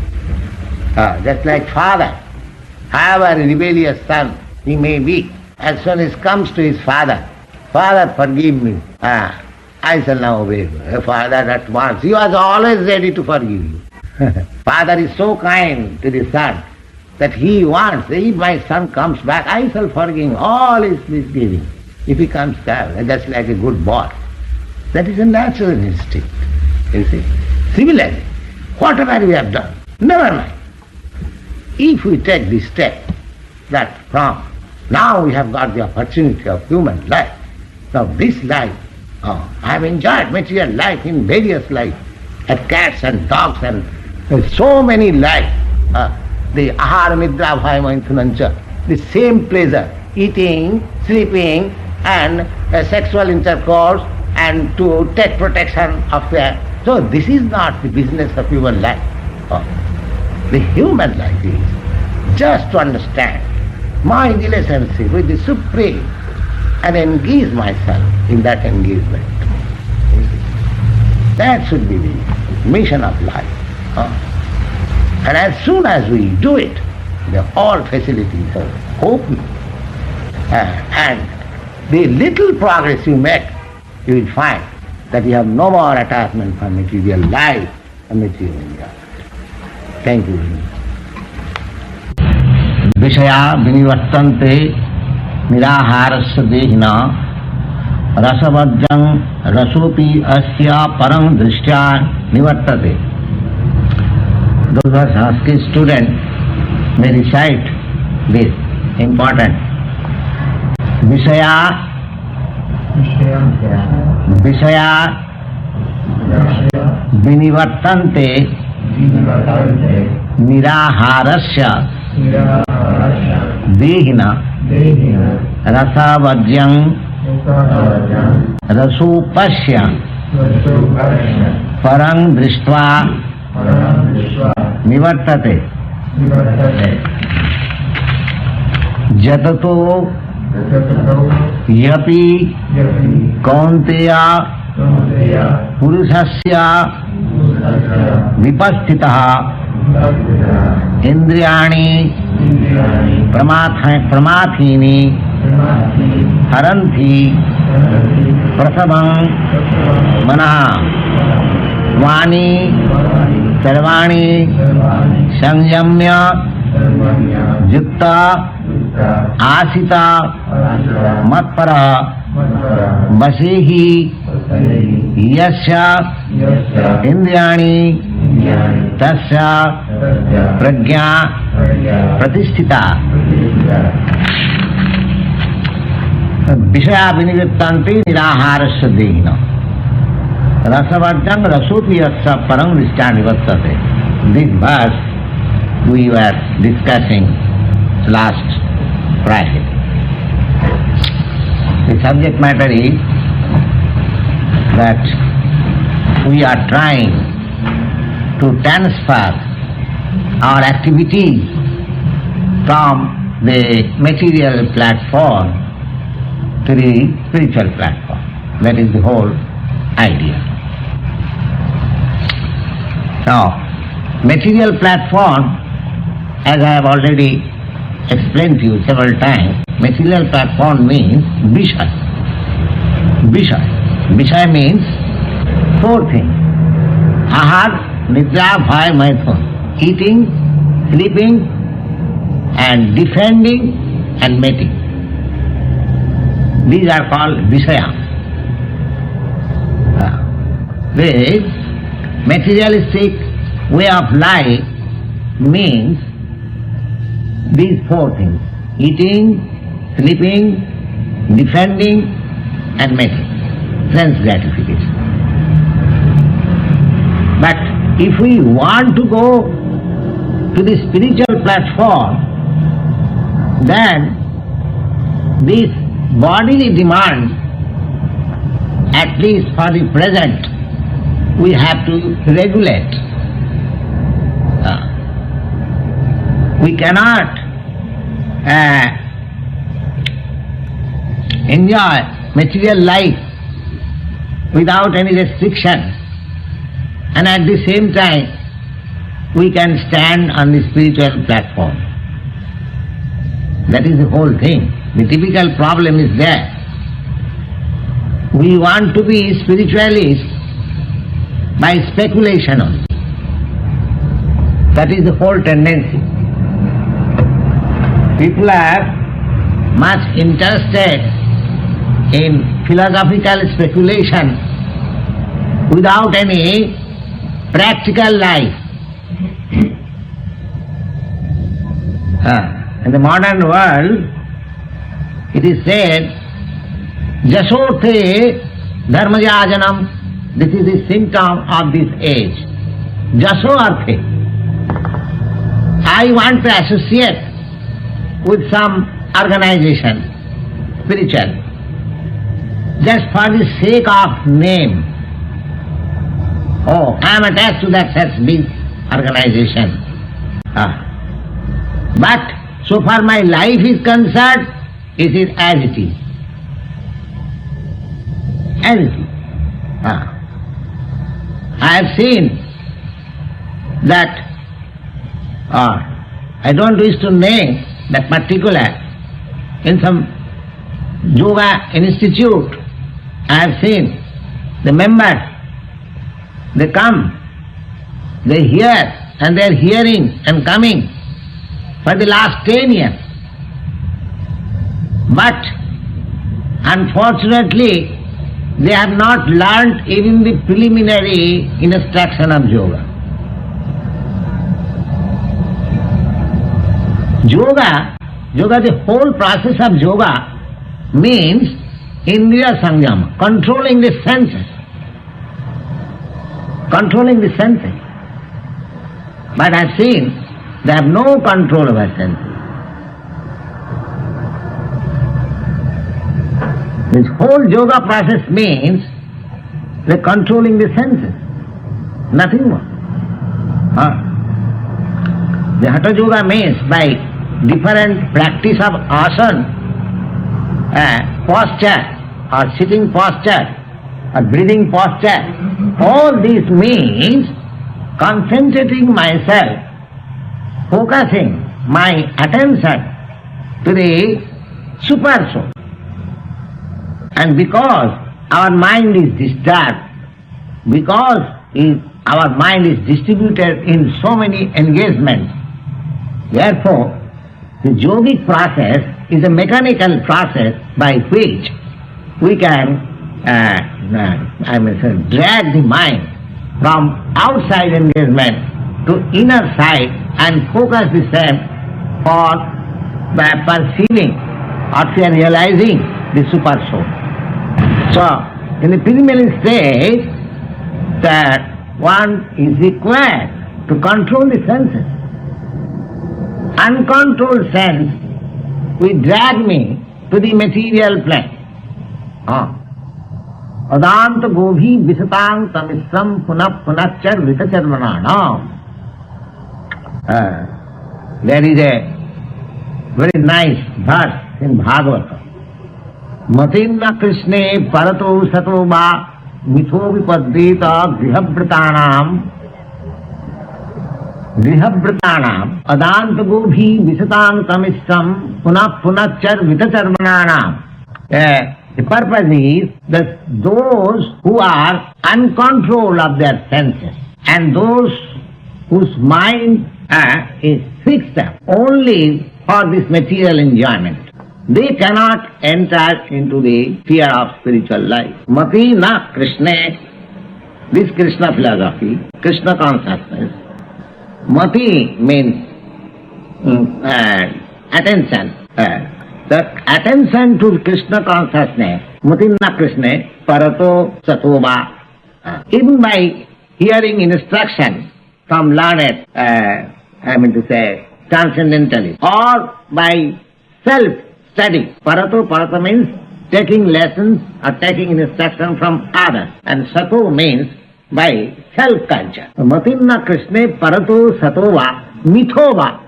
Just like father, however rebellious son he may be, as soon as comes to his father, Father, forgive me. I shall now obey you. Father at once, he was always ready to forgive you. Father is so kind to the son that he wants, if my son comes back, I shall forgive him all his misgiving. If he comes back, just like a good boy. That is a natural instinct, you see. Similarly, whatever we have done, never mind. If we take this step, that from now we have got the opportunity of human life. Now this life, I have enjoyed material life in various lives, at cats and dogs and so many lives. The ahara nidra bhaya maithunancha, the same pleasure, eating, sleeping and sexual intercourse and to take protection of their... So this is not the business of human life. The human life is just to understand my relationship with the Supreme and engage myself in that engagement. That should be the mission of life. And as soon as we do it, all facilities are open. And the little progress you make, you will find that you have no more attachment for material life and material enjoyment. Thank you very much. Vishaya vinivartante niraharasya dehina rasavajjam rasopi asya parang drishtya nivartate. Those who are Sanskrit students may recite this important. Vishaya vinivartante निराहारस्य देहिना रसावर्ज्यं रसोपस्य परं दृष्ट्वा निवर्तते जततो यपि कौन्तेय पुरुषस्य विपस्थितः इंद्रियाणि प्रमाथीनि हरन्ति प्रथमं मनः वाणी सर्वाणि संयम्य युक्ता आसिता मत्परः वशीहि यस्य इंद्रियाणि तस्य प्रज्ञा प्रतिष्ठिता विषयाभिनिवृत्तान्ति निराहारस्य देहिनः रसवर्जं रसोपि यस्य परं दृष्ट्या निवर्तते. This verse we were discussing last Friday. The subject matter is that we are trying to transfer our activities from the material platform to the spiritual platform. That is the whole idea. Now, material platform, as I have already explained to you several times, material platform means Vishaya. Vishaya. Vishaya means four things. Ahar, Nidra, Bhaya, Maithun. Eating, sleeping, and defending and mating. These are called Vishaya. This materialistic way of life means these four things: eating, sleeping, defending, and making. Sense gratification. But if we want to go to the spiritual platform, then this bodily demand, at least for the present, we have to regulate. We cannot enjoy material life without any restriction, and at the same time we can stand on the spiritual platform. That is the whole thing. The typical problem is there. We want to be spiritualists by speculation only. That is the whole tendency. People are much interested in philosophical speculation without any practical life. In the modern world, it is said, Jasothe dharmajajanam. This is the symptom of this age. Jaso arthe. I want to associate with some organization, spiritual, just for the sake of name. Oh, I am attached to that such big organization. But so far my life is concerned, it is as it is. As it is. I have seen that, I don't wish to name that particular, in some yoga institute, I have seen the members, they come, they hear, and they are hearing and coming for the last 10 years. But unfortunately, they have not learnt even the preliminary instruction of yoga. Yoga, the whole process of yoga means Indriya Samyama, controlling the senses. Controlling the senses. But I've seen They have no control over senses. This whole yoga process means they're controlling the senses, nothing more. The Hatha Yoga means by different practice of asana, posture, or sitting posture, or breathing posture, all this means concentrating myself, focusing my attention to the super soul. And because our mind is disturbed, because our mind is distributed in so many engagements, therefore the yogic process is a mechanical process by which we can drag the mind from outside engagement to inner side and focus the same for perceiving or for realizing the super soul. So, in the preliminary stage, that one is required to control the senses. Uncontrolled sense will drag me to the material plane. Adanta gobhi visatang tamisram punap punachar vitacharmananam. There is a very nice verse in Bhagavata. Matinna Krishne parato sato va mitho vipaddeta grihabhratanam adanta gobhi visatang tamisram punap punachar vitacharmananam. The purpose is that those who are uncontrolled of their senses and those whose mind is fixed up only for this material enjoyment, they cannot enter into the sphere of spiritual life. Mati na Krishna, this Krishna philosophy, Krishna consciousness. Mati means attention. The attention to Krishna consciousness, Matinna Krishna, Parato Satova. Even by hearing instruction from learned, transcendentalists, or by self-study. Parato means taking lessons or taking instruction from others, and Sato means by self-culture. Matinna Krishna, Parato Satova, Mithova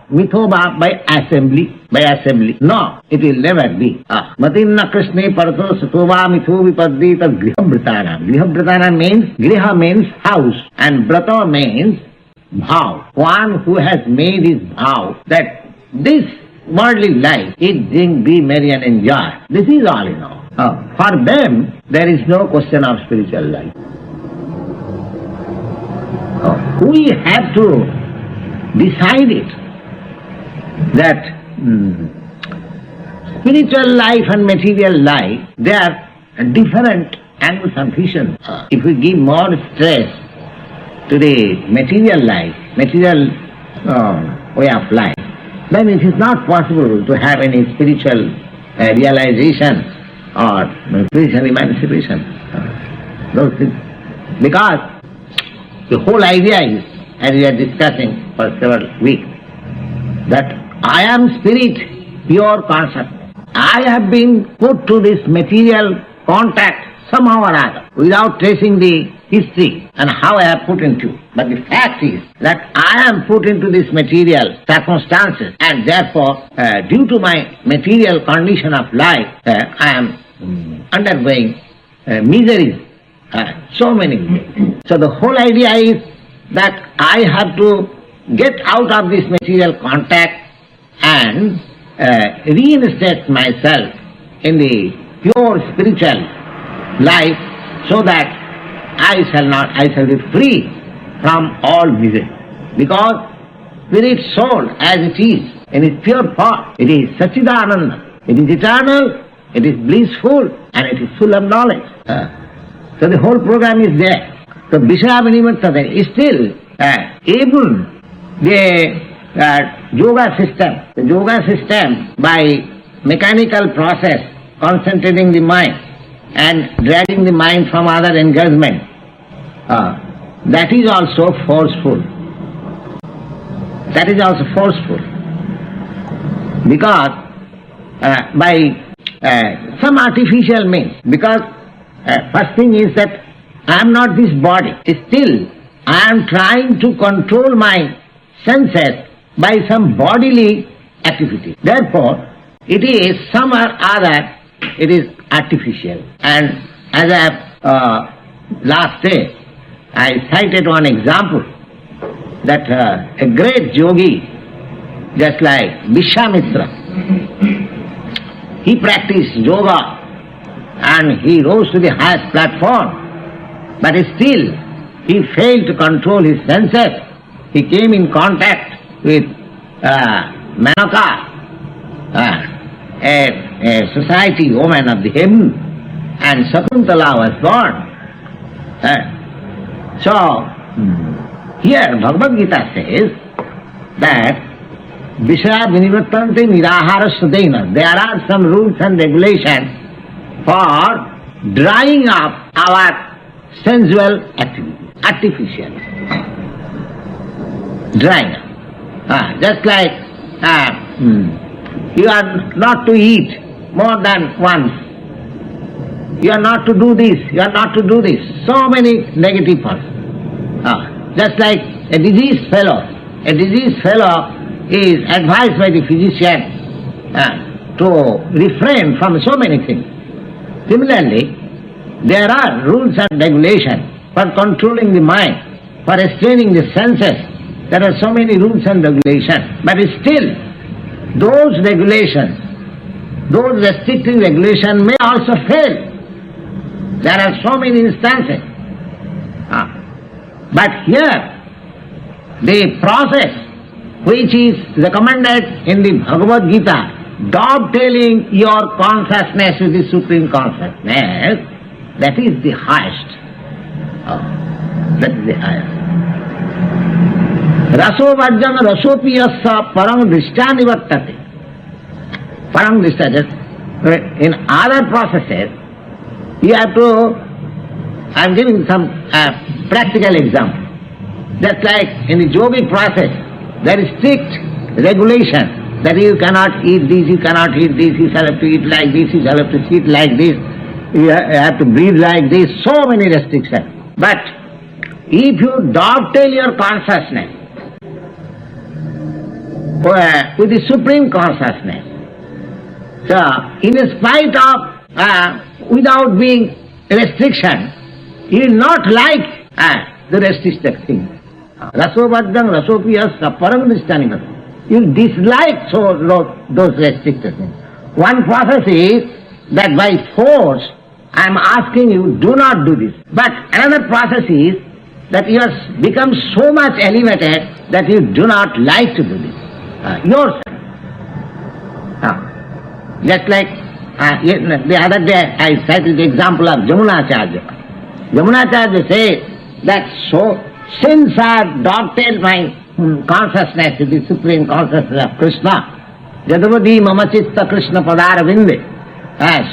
by assembly. No, it will never be. Matinna Krishna Parato Satova Mitho Vipaddita Grihabhratana. Grihabhratana means, Griha means house, and Brata means bhav. One who has made his bhav that this worldly life is be merry and enjoy. This is all you know. For them, there is no question of spiritual life. We have to decide it that spiritual life and material life, they are different angles of vision. If we give more stress to the material life, material way of life, then it is not possible to have any spiritual realization or spiritual emancipation. Those things. Because the whole idea is, as we are discussing for several weeks, that I am spirit, pure consciousness. I have been put to this material contact somehow or other, without tracing the history and how I have put into. But the fact is that I am put into this material circumstances, and therefore, due to my material condition of life, I am undergoing miseries, so many miseries. So the whole idea is that I have to get out of this material contact and reinstate myself in the pure spiritual life, so that I shall be free from all misery. Because spirit soul as it is, in its pure form, it is Satchidananda, it is eternal, it is blissful, and it is full of knowledge. So the whole program is there. So Vishaya Vinivartata is still even the yoga system by mechanical process, concentrating the mind and dragging the mind from other engagement, that is also forceful. that is also forceful. Because by some artificial means, because first thing is that I am not this body. Still, I am trying to control my senses by some bodily activity. Therefore, it is some or other, it is artificial. And as I last day, I cited one example that a great yogi, just like Vishwamitra, he practiced yoga and he rose to the highest platform, but still he failed to control his senses. He came in contact with Menaka, a society woman of the heaven, and Shakuntala was born. So, here Bhagavad Gita says that Vishaya Vinivattante Niraharasya. There are some rules and regulations for drying up our sensual activity, artificial drying up. Just like you are not to eat more than once. You are not to do this, you are not to do this. So many negative thoughts. Just like a diseased fellow. A diseased fellow is advised by the physician to refrain from so many things. Similarly, there are rules and regulations for controlling the mind, for restraining the senses. There are so many rules and regulations. But still, those regulations, those restricting regulations may also fail. There are so many instances. But here, the process which is recommended in the Bhagavad Gita, dovetailing your consciousness with the Supreme Consciousness, that is the highest. That is the highest. Raso vajjam rasopi yassa parang drishtya nivartate. Parang drishtya. In other processes, you have to, I am giving some practical example. Just like in the yogic process, there is strict regulation that you cannot eat this, you cannot eat this, you shall have to eat like this, you shall have to sit like this, you have to breathe like this, so many restrictions. But if you dovetail your consciousness with the Supreme Consciousness, so in spite of, without being restriction, you will not like the restricted thing. Rasovadjam rasopiyasya parang drishtya. You dislike those restricted things. One process is that by force I am asking you, do not do this. But another process is that you have become so much elevated that you do not like to do this. Yourself. Just like the other day I cited the example of Jamunacharya. Jamunacharya says that since I have dovetailed my consciousness with the Supreme Consciousness of Krishna, Jadavadi mama chitta Krishna padara vinde,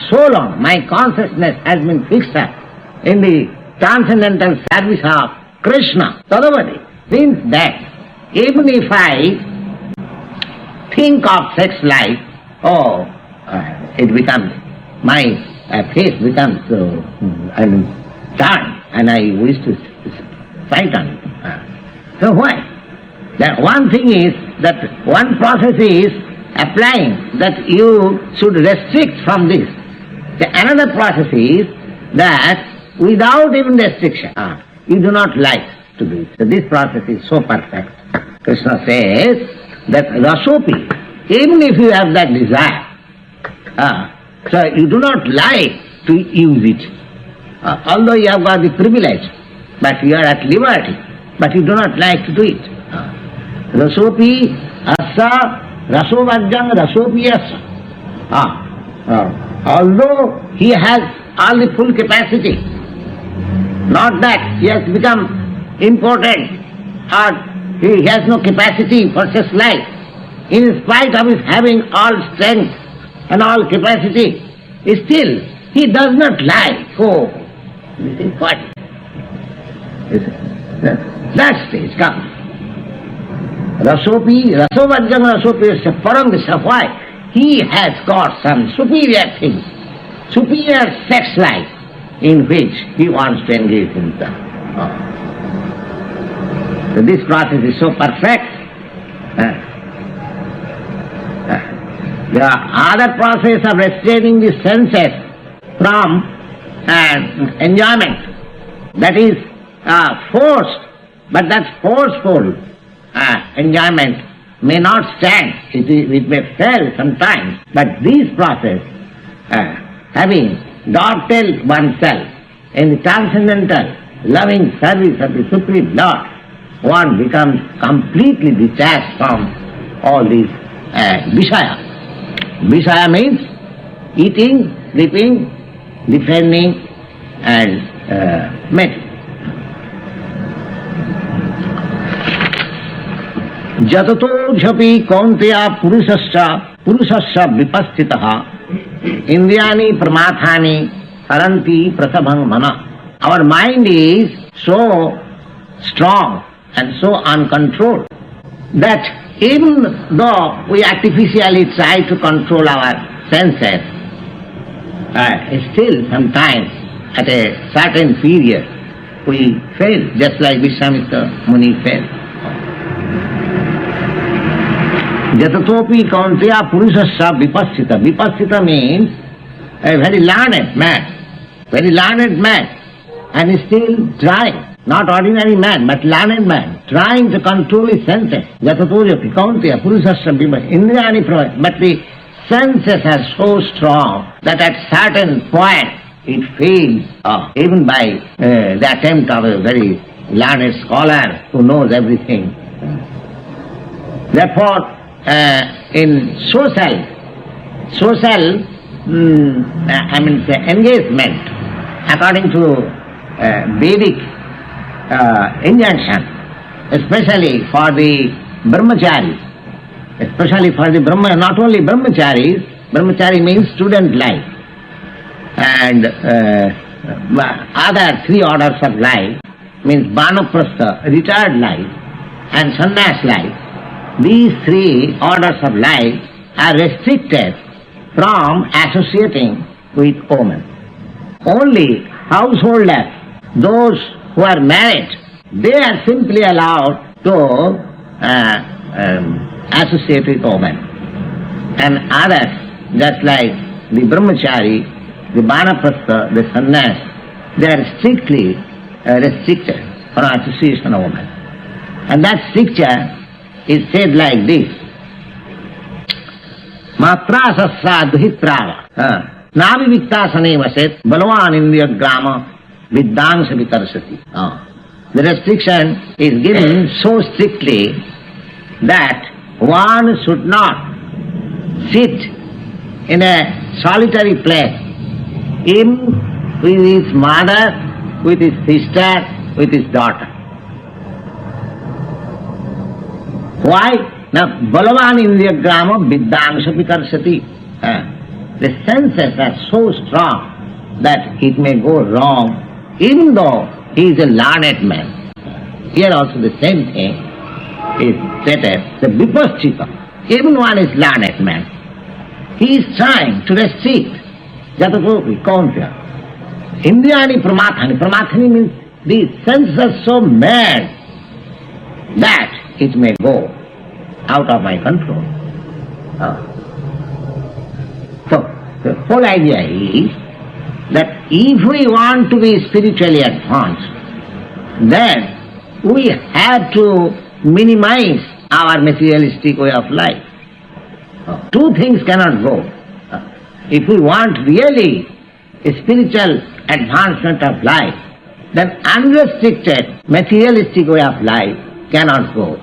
so long my consciousness has been fixed up in the transcendental service of Krishna, Tadavadi. Means that even if I think of sex life, it becomes, my face becomes turned, and I wish to fight on it. So why? That one thing is that one process is applying that you should restrict from this. The another process is that without even restriction, you do not like to do it. So this process is so perfect. Krishna says that rasopi, even if you have that desire, so you do not like to use it. Although you have got the privilege, but you are at liberty, but you do not like to do it. Rasopi asa rasovajjam rasopi asa. Although he has all the full capacity, not that he has become important or he has no capacity for such life. In spite of his having all strength and all capacity, still he does not like. This is what? That stage comes. Rasopi, Rasovajjam Rasopi is a param. Why? He has got some superior things, superior sex life in which he wants to engage himself. So this process is so perfect. The other process of restraining the senses from enjoyment, that is forced, but that forceful enjoyment may not stand, it may fail sometimes, but this process, having dovetailed oneself in the transcendental loving service of the Supreme Lord, one becomes completely detached from all these Vishaya. Vishaya means eating, sleeping, defending and mating. Jatato jhapi kaunteya purushasya vipastitaha indriyani pramathani saranti prasabhang mana. Our mind is so strong and so uncontrolled that even though we artificially try to control our senses, still sometimes at a certain period we fail, just like Vishwamitra Muni failed. Jatatopi kaunteya purushasya vipassita. Vipassita means a very learned man, and is still trying. Not ordinary man, but learned man, trying to control his senses. Jatatopi kaunteya purushasya vipassita. Indriyani pramathani. But the senses are so strong that at certain point it fails, even by the attempt of a very learned scholar who knows everything. Therefore, in social engagement, according to Vedic injunction, especially for the brahmacharis, not only brahmacharis, brahmachari means student life, and other three orders of life, means vanaprastha, retired life, and sannyas life. These three orders of life are restricted from associating with women. Only householders, those who are married, they are simply allowed to associate with women. And others, just like the brahmachari, the vanaprastha, the sannyas, they are strictly restricted from association of women. And that stricture is said like this: Matra sassa duhitrava naviviktasane vaset balavan indriya grama viddangsa vitarsati. The restriction is given so strictly that one should not sit in a solitary place, even with his mother, with his sister, with his daughter. Why? Now, balavan indriya grama viddangsa vitarsati. The senses are so strong that it may go wrong, even though he is a learned man. Here also the same thing is stated, the vipassita. Even one is learned man, he is trying to restrict jatatopi kaunteya. Indriyani pramathani. Pramathani means the senses are so mad that it may go out of my control. So, the whole idea is that if we want to be spiritually advanced, then we have to minimize our materialistic way of life. Two things cannot go. If we want really a spiritual advancement of life, then unrestricted materialistic way of life cannot go.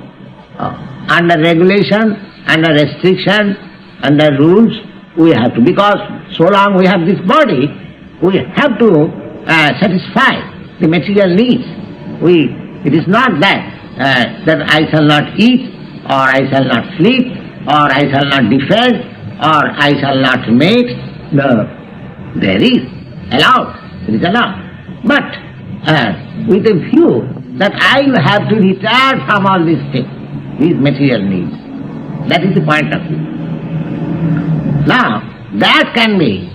Under regulation, under restriction, under rules, we have to, because so long we have this body, we have to satisfy the material needs. It is not that that I shall not eat, or I shall not sleep, or I shall not defend, or I shall not mate. No, there is allowed, it is allowed. But with a view that I will have to retire from all these things. his material needs. That is the point of view. Now, that can be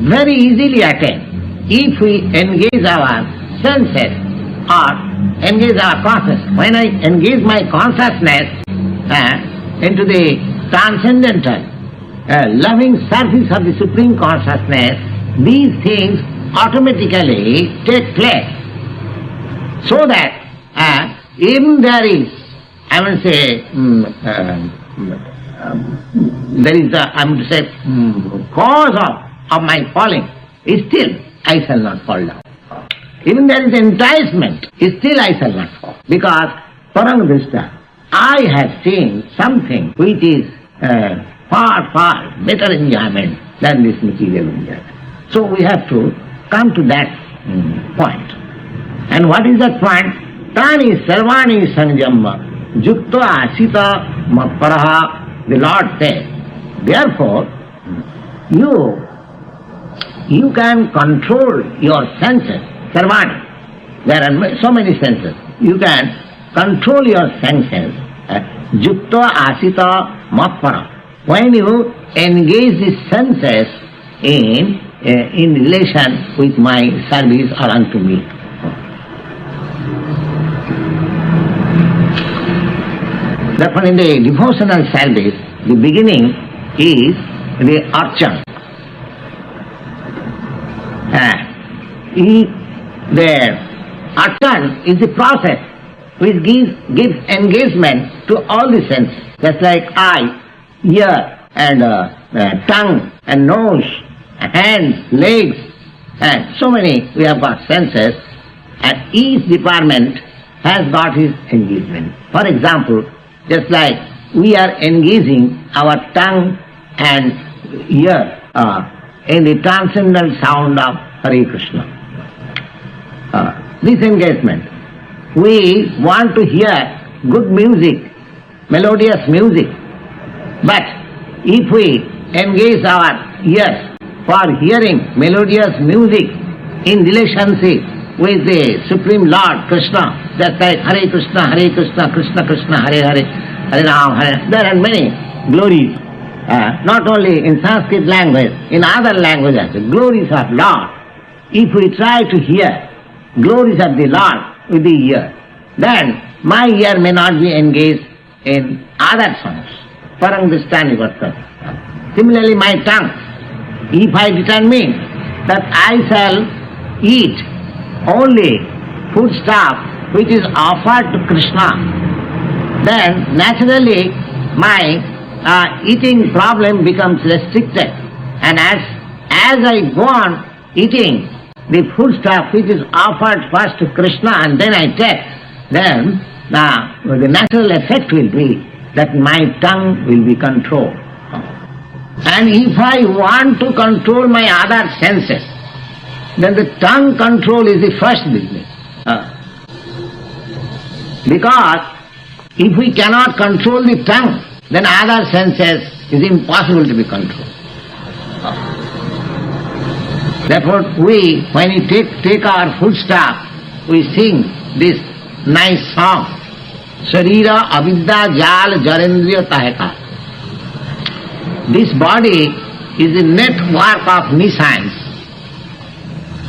very easily attained if we engage our senses or engage our consciousness. When I engage my consciousness into the transcendental, loving service of the Supreme Consciousness, these things automatically take place. So that even there is, I will say, there is cause of my falling, still I shall not fall down. Even there is enticement, still I shall not fall. Because Paramdrishta, I have seen something which is far, far better enjoyment than this material enjoyment. So we have to come to that point. And what is that point? Tani sarvani sanjamma jukta asita mapparaha. The Lord says, therefore, you can control your senses, sarvani. There are so many senses. You can control your senses, jukta asita mappara. When you engage the senses in relation with my service or unto me. Therefore, in the devotional service, the beginning is the archan. The archan is the process which gives engagement to all the senses, just like eye, ear, and tongue, and nose, hands, legs, and so many we have got senses, and each department has got his engagement. For example, just like we are engaging our tongue and ear in the transcendental sound of Hare Krishna. This engagement, we want to hear good music, melodious music, but if we engage our ears for hearing melodious music in relationship with the Supreme Lord Krishna, just like Hare Krishna, Krishna Krishna, Hare Hare, Hare Ram, Hare. There are many glories, not only in Sanskrit language, in other languages, the glories of Lord. If we try to hear glories of the Lord with the ear, then my ear may not be engaged in other songs. Parangdishtani Vartana. Similarly, my tongue, if I determine that I shall eat only foodstuff which is offered to Krishna, then naturally my eating problem becomes restricted. And as I go on eating the foodstuff which is offered first to Krishna and then I take, then the natural effect will be that my tongue will be controlled. And if I want to control my other senses, then the tongue control is the first business. Because if we cannot control the tongue, then other senses is impossible to be controlled. Therefore, when we take our foodstuff, we sing this nice song, Sharira avidya jal jarendriya taheka. This body is a network of nescience.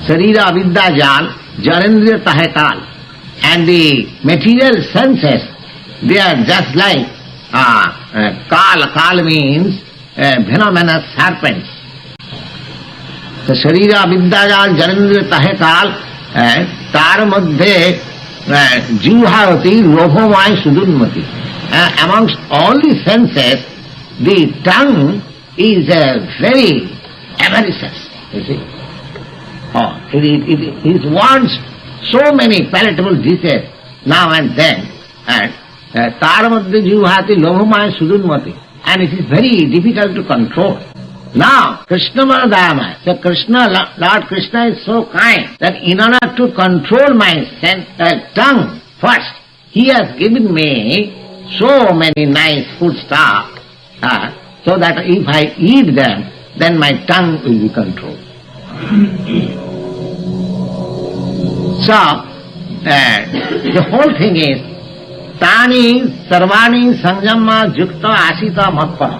Sharira avidya jal jarendriya tahekal. And the material senses, they are just like kal. Kal means venomous serpents. So Sharira Vidyajal Janendriya Tahekal Tar Madhye Jivhavati Lobhamaya Sudunmati. Amongst all the senses, the tongue is very avaricious, you see. It wants so many palatable dishes now and then. Tar Madhye Jivhavati Lobhamaya Sudunmati. And it is very difficult to control. Now, Krishna Maradama, so Lord Krishna is so kind that in order to control my tongue first, He has given me so many nice foodstuff, so that if I eat them, then my tongue will be controlled. So, the whole thing is Tani sarvani sanjama yukta asita matpara.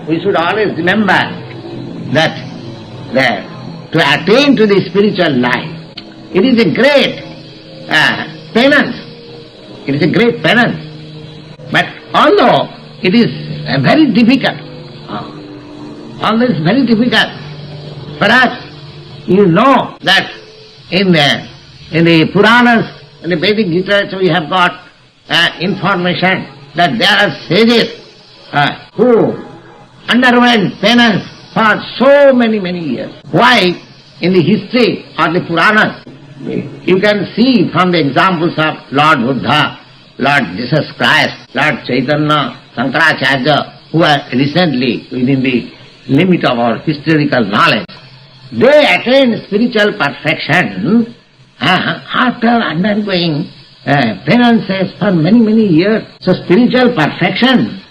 We should always remember that to attain to the spiritual life, it is a great penance. It is a great penance. But although it is very difficult, although it's very difficult, perhaps you know that in the Puranas, in the Vedic literature, we have got information that there are sages who underwent penance for so many years. Why? In the history of the Puranas, you can see from the examples of Lord Buddha, Lord Jesus Christ, Lord Chaitanya, Shankaracharya, who are recently within the limit of our historical knowledge, they attained spiritual perfection after undergoing penances for many years. So spiritual perfection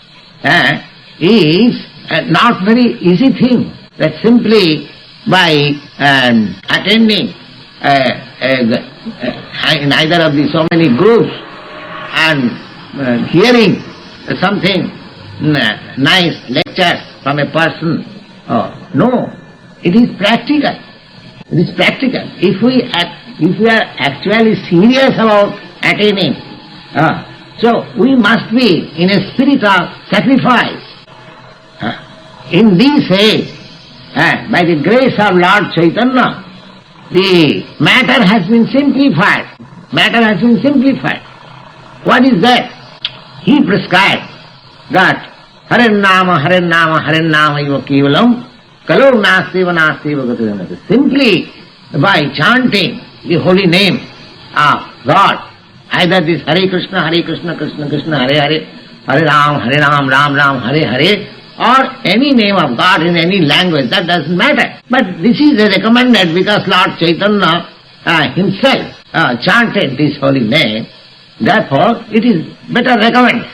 is not very easy thing, that simply by attending in either of the so many groups and hearing something nice lectures from a person. No, it is practical. It is practical. If we are actually serious about attaining, so we must be in a spirit of sacrifice. In this age, by the grace of Lord Chaitanya, the matter has been simplified. What is that? He prescribed that Harennama iva kevalam kalau nastiva gatayanati. Simply by chanting the holy name of God, either this Hare Krishna, Krishna Krishna, Hare Hare, Hare Ram, Ram Ram, Hare Hare, or any name of God in any language, that doesn't matter. But this is recommended because Lord Chaitanya himself chanted this holy name. Therefore, it is better recommended.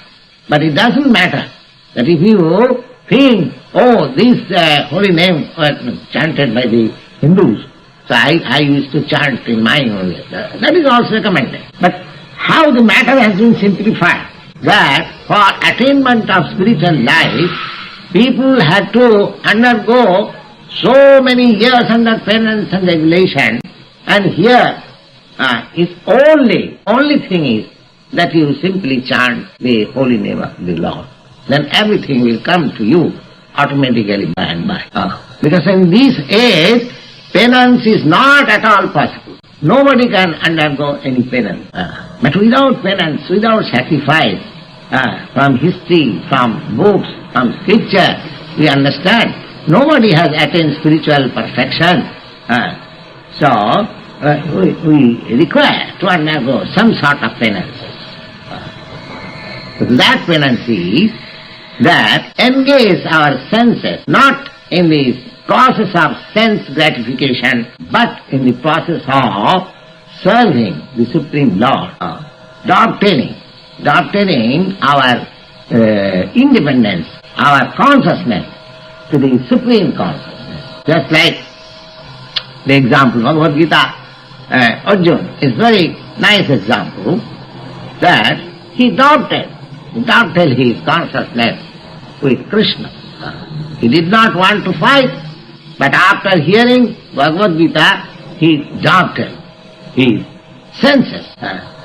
But it doesn't matter that if you think, this holy name was chanted by the Hindus, so I used to chant in my own way. That is also recommended. But how the matter has been simplified, that for attainment of spiritual life, people had to undergo so many years under penance and regulation, and here is only thing is that you simply chant the holy name of the Lord. Then everything will come to you automatically by and by. Because in this age, penance is not at all possible. Nobody can undergo any penance. But without penance, without sacrifice, from history, from books, from scripture, we understand nobody has attained spiritual perfection. So we require to undergo some sort of penance. That penance is that engage our senses not in the process of sense gratification, but in the process of serving the Supreme Lord, obtaining our independence, our consciousness to the Supreme Consciousness. Just like the example of Bhagavad Gita, Arjuna is very nice example that he adopted his consciousness with Krishna. He did not want to fight, but after hearing Bhagavad Gita, he adopted his senses.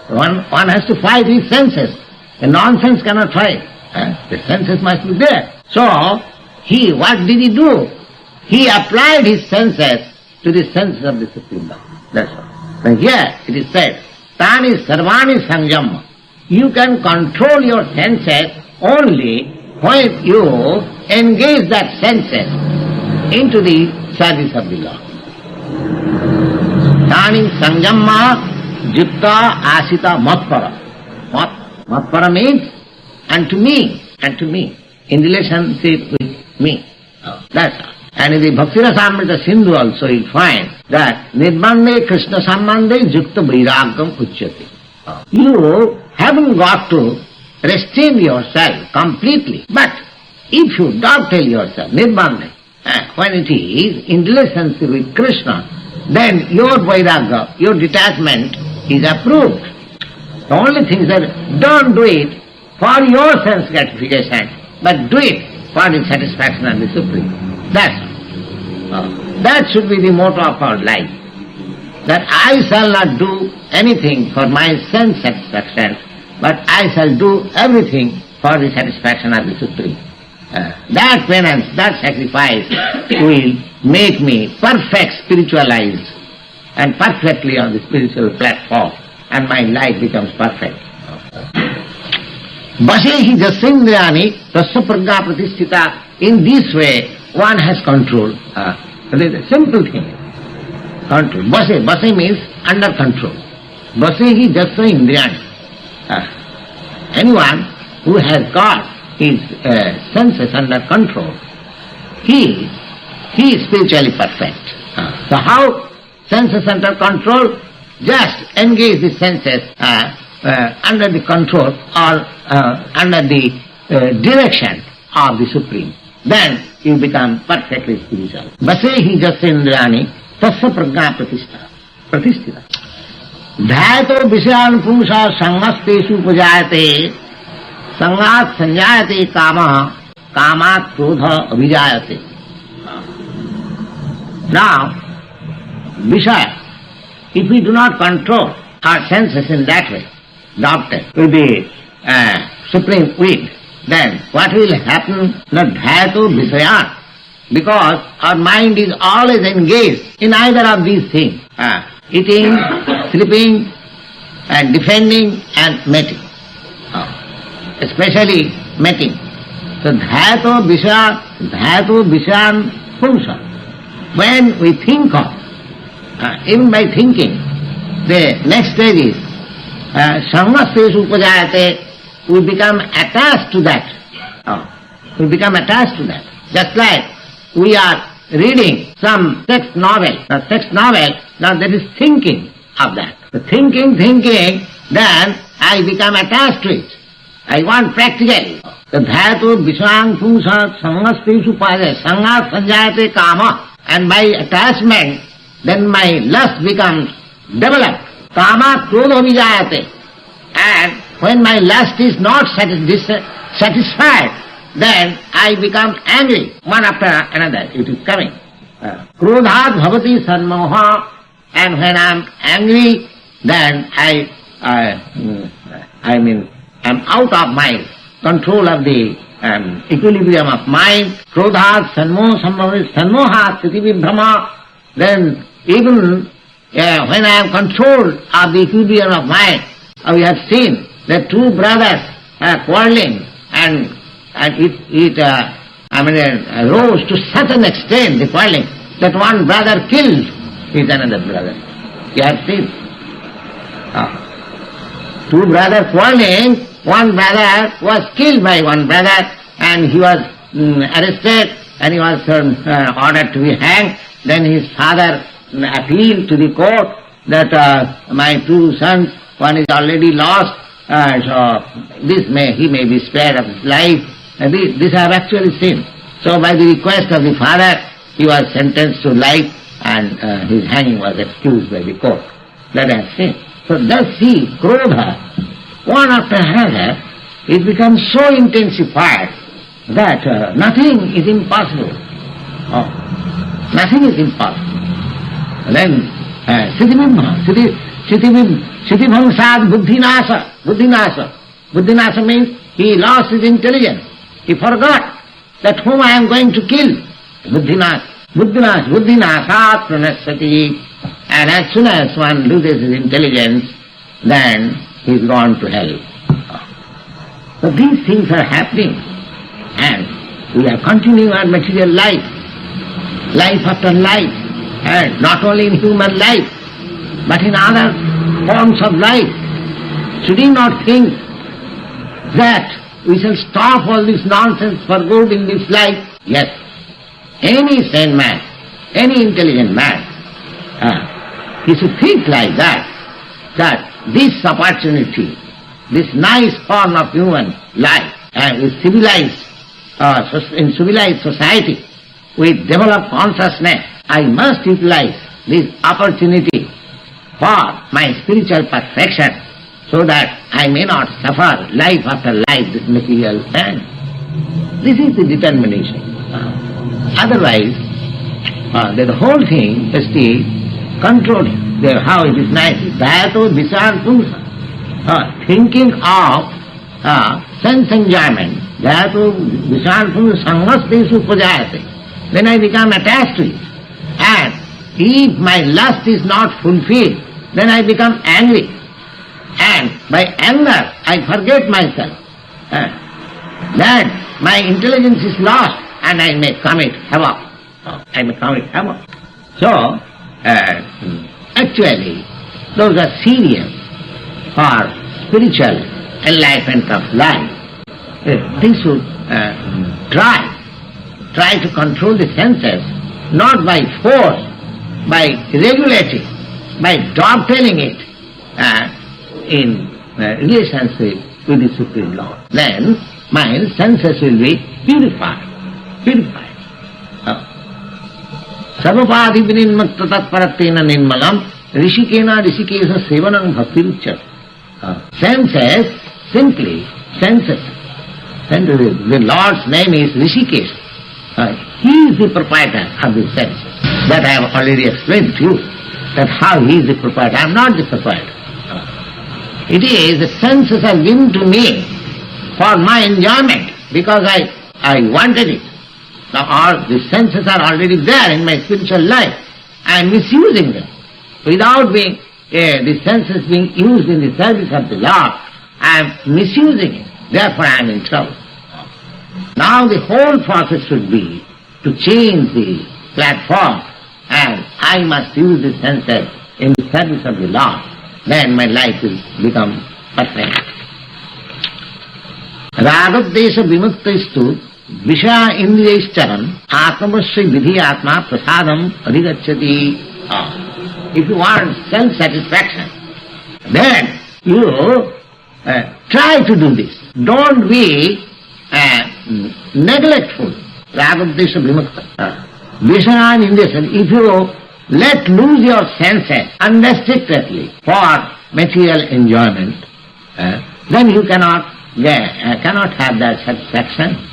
One has to fight his senses. The nonsense cannot fight. The senses must be there. So, what did he do? He applied his senses to the senses of the Supreme Lord. That's all. And here it is said, Tani sarvani sanjama. You can control your senses only when you engage that senses into the service of the Lord. Tani sanjama yukta asita matpara. Matpara means unto me, in relationship with me. That's all. And in the Bhakti Rasamrita Sindhu also you find that Nirbande Krishna Sambandhe Yukta Vairagam Uchyate. You haven't got to restrain yourself completely, but if you dovetail yourself, Nirbande, when it is in relationship with Krishna, then your Vairagya, your detachment is approved. The only thing is that don't do it for your sense gratification, but do it for the satisfaction of the Supreme. That should be the motto of our life. That I shall not do anything for my sense satisfaction, but I shall do everything for the satisfaction of the Supreme. That penance, that sacrifice will make me perfect spiritualized and perfectly on the spiritual platform, and my life becomes perfect. Basehi jasindriyani tasya prajna pratisthita. In this way, one has control. It is a simple thing. Control. Base means under control. Basehi jasya indriyani. Anyone who has got his senses under control, he is spiritually perfect. So how senses under control? Just engage the senses under the control or under the direction of the Supreme. Then you become perfectly spiritual. Basehi jasindriyani tasya prajna pratisthita. Dhyato vishayan pumsa sangastesu upajayate sangat sanjayate kama kamat krodha abhijayate. Now, Vishaya, if we do not control our senses in that way, adopted with the supreme will, then what will happen? Not dhyato vishayan, because our mind is always engaged in either of these things, eating, sleeping, and defending and mating, especially mating. So dhyato vishayan pumsa. When we think of, even by thinking, the next stage is sangastesu upajayate, we become attached to that. We become attached to that. Just like we are reading some text novel. Now there is thinking of that. The thinking, then I become attached to it. I want practically. The dhyato vishayan pumsa sangastesu upajayate, sangat sanjayate kama. And by attachment, then my lust becomes developed. Kama krodha vijayate. And when my lust is not satisfied, then I become angry. One after another, it is coming. Krodhat bhavati sanmoha. And when I am angry, then I'm out of my control of the equilibrium of mind. Krodhat sanmoha sthiti vibhrama. Then even when I am controlled of the equilibrium of mind, we have seen that two brothers are quarreling, and it rose to such an extent, the quarreling, that one brother killed his another brother. You have seen. Two brothers quarreling, one brother was killed by one brother, and he was arrested, and he was ordered to be hanged. Then his father appealed to the court that my two sons, one is already lost, so he may be spared of his life. And this I have actually seen. So by the request of the father, he was sentenced to life, and his hanging was excused by the court. That I have seen. So thus he, krodha, one after another, it becomes so intensified that nothing is impossible. Nothing is impossible. Then Siddhivamsad buddhinasa. Buddhinasa means he lost his intelligence. He forgot that whom I am going to kill. Buddhinasat pranasati. And as soon as one loses his intelligence, then he is gone to hell. So these things are happening, and we are continuing our material life after life, and not only in human life, but in other forms of life. Should we not think that we shall stop all this nonsense for good in this life? Yes. Any sane man, any intelligent man, he should think like that this opportunity, this nice form of human life, with in civilized society, with developed consciousness, I must utilize this opportunity for my spiritual perfection. so that I may not suffer life after life this material man. This is the determination. Otherwise, the whole thing is the controlling. How it is nice. Dhayato visar purusha. Thinking of sense enjoyment. Dhayato visar purusha sangastesu pujayate. Then I become attached to it. And if my lust is not fulfilled, then I become angry. And by anger, I forget myself. Then my intelligence is lost and I may commit havoc. So, actually, those are serious for spiritual enlightenment of life. They should try to control the senses, not by force, by regulating, by dovetailing it in relationship with the Supreme Lord. Then my senses will be purified. Sarvapadi vinimmakta tatparatena nirmalam rishikena rishikesa sevanam bhaktiruchyate. Senses, simply senses. The Lord's name is Rishikesh. He is the proprietor of the senses. That I have already explained to you, that how he is the proprietor. I am not the proprietor. It is the senses are given to me for my enjoyment because I wanted it. Now all the senses are already there in my spiritual life. I am misusing them. Without being the senses being used in the service of the Lord, I am misusing it. Therefore I am in trouble. Now the whole process should be to change the platform, and I must use the senses in the service of the Lord. Then my life will become perfect. Ragadesha vimuktastu Vishya indriyaicharam atmavasya vidhi atma prasadam adhigacchati. If you want self-satisfaction, then you try to do this. Don't be neglectful. Ragadesha vimukta. Vishya indriyaicharam. If you let loose your senses unrestrictedly for material enjoyment, then you cannot have that satisfaction.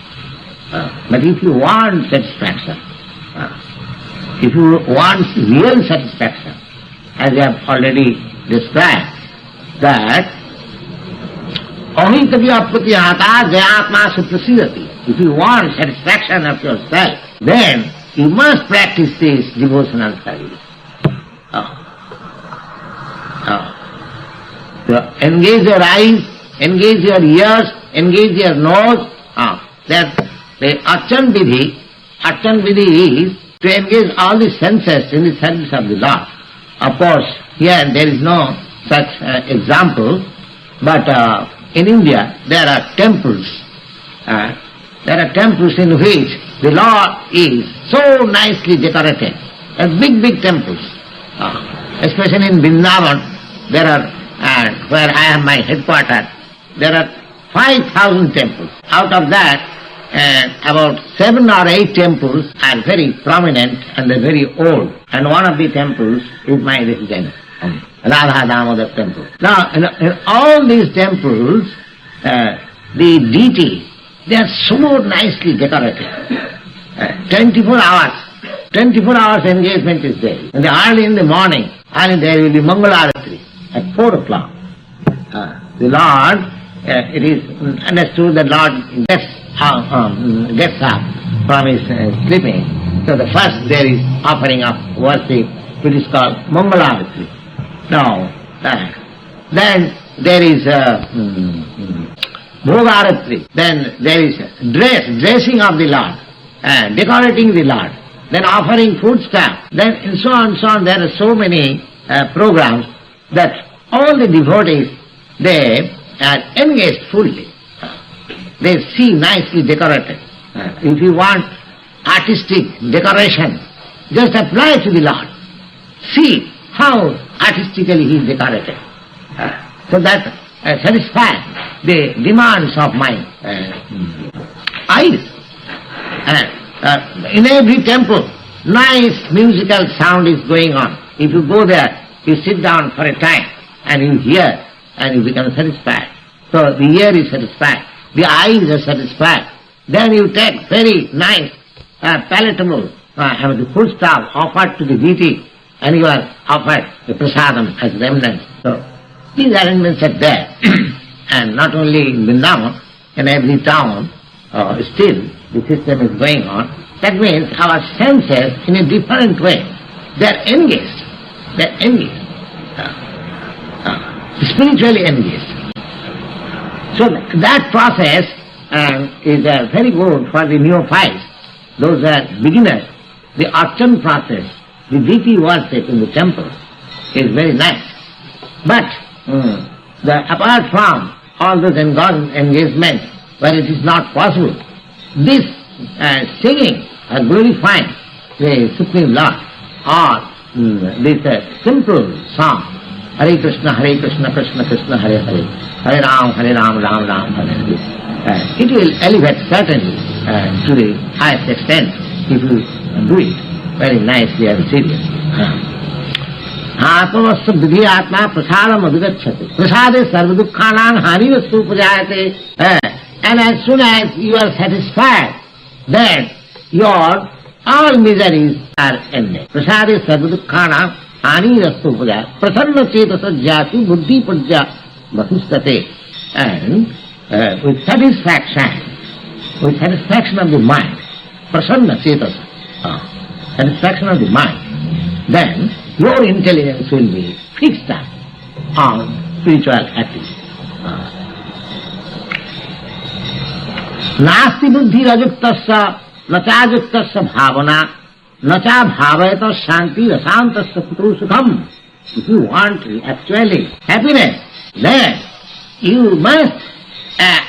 But if you want satisfaction, if you want real satisfaction, as I have already described, that ahitavyaprutihata jayatma suprasidati. If you want satisfaction of yourself, then you must practice this devotional service. So engage your eyes, engage your ears, engage your nose. That the Archan Vidhi is to engage all the senses in the service of the Lord. Of course, here there is no such example, but in India there are temples. There are temples in which the Lord is so nicely decorated. Big temples. Especially in Vrindavan, there are, where I have my headquarters, there are 5,000 temples. Out of that, about 7 or 8 temples are very prominent and they're very old. And one of the temples is my residence, Radha Damodar temple. Now, in all these temples, the deities, they are so nicely decorated. 24 hours engagement is there. And early in the morning, and there will be Mangalarati at 4 o'clock. The Lord, it is understood that Lord gets up from his sleeping. So the first there is offering of worship, which is called Mangalarati. Now, then there is Bhogaratri. Then there is dressing of the Lord, decorating the Lord, then offering foodstuff, then and so on. There are so many programs that all the devotees, they are engaged fully. They see nicely decorated. If you want artistic decoration, just apply to the Lord. See how artistically he is decorated. So that satisfies the demands of my eyes. In every temple, nice musical sound is going on. If you go there, you sit down for a time and you hear and you become satisfied. So the ear is satisfied, the eyes are satisfied. Then you take very nice, palatable, have the food stuff offered to the deity, and you are offered the prasadam as remnants. So these arrangements are there. And not only in Vrindavan, in every town, still the system is going on. That means our senses in a different way, they are engaged. They are engaged. Spiritually engaged. So that process is very good for the neophytes. Those are beginners. The archan process, the deity worship in the temple is very nice. But apart from all those engagements where it is not possible, this singing or glorifying the Supreme Lord, or this simple song, Hare Krishna, Krishna Krishna, Hare Hare, Hare Ram, Ram Ram, Hare Hare. It will elevate certainly to the highest extent if you do it very nicely and seriously. Atmavasya vidhi atma prasadam adhigacchati. Prasade sarva dukkhanam hanivastu upajayate. And as soon as you are satisfied, then your all miseries are ended. Prasade sarva dukkhanam hanivastu upajayate. Prasanna cetasa jyatu buddhi pajya bhatustate. And with satisfaction of the mind, prasanna cetasa, satisfaction of the mind, then your intelligence will be fixed up on spiritual activity. Nasti buddhi rajuktasya nachajuktasya bhavana nacha bhavayata shanti rasantasya putu sukham. If you want actually happiness, then you must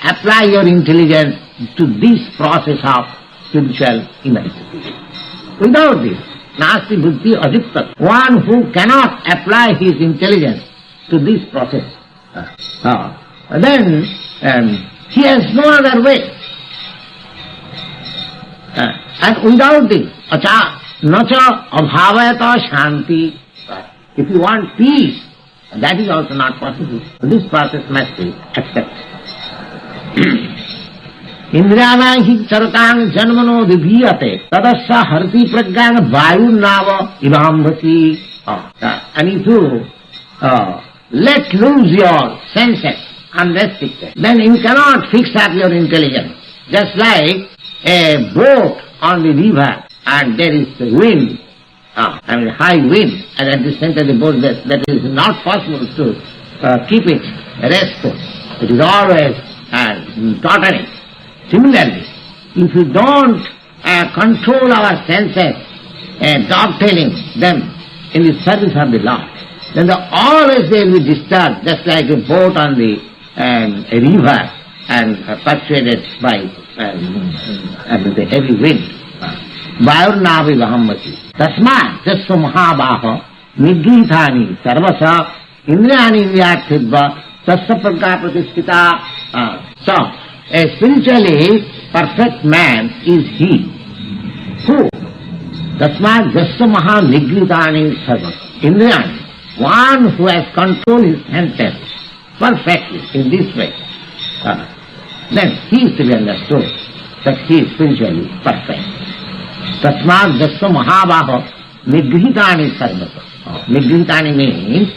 apply your intelligence to this process of spiritual emancipation. Without this, nasti buddhi ajukta, one who cannot apply his intelligence to this process, then he has no other way. And without this, nacha abhavayata shanti, if you want peace, that is also not possible. This process must be accepted. Indriyana hi charatang janmano vibhiyate tadasya harti prajnana vayurnava ivambhati. And if you let loose your senses unrestricted, then you cannot fix up your intelligence. Just like a boat on the river and there is wind, high wind, and at the center of the boat that is not possible to keep it restful. It is always tottering. Similarly, if you don't control our senses, dovetailing them in the service of the Lord, then always they will be disturbed, just like a boat on the a river and persuaded by the heavy wind. Vayurnavi vahammati. Tasmat jasya mahabaha nidrithani sarvasa indriyani indriyarthidva tasya pragya pratisthita. So, a spiritually perfect man is he who tasmat jasya maha nidrithani sarvasa indriyani, one who has controlled his senses perfectly in this way, then he is to be understood that he is spiritually perfect. Tasmat jasya mahabaha nigrihitani sarvasa. Nigrihitani means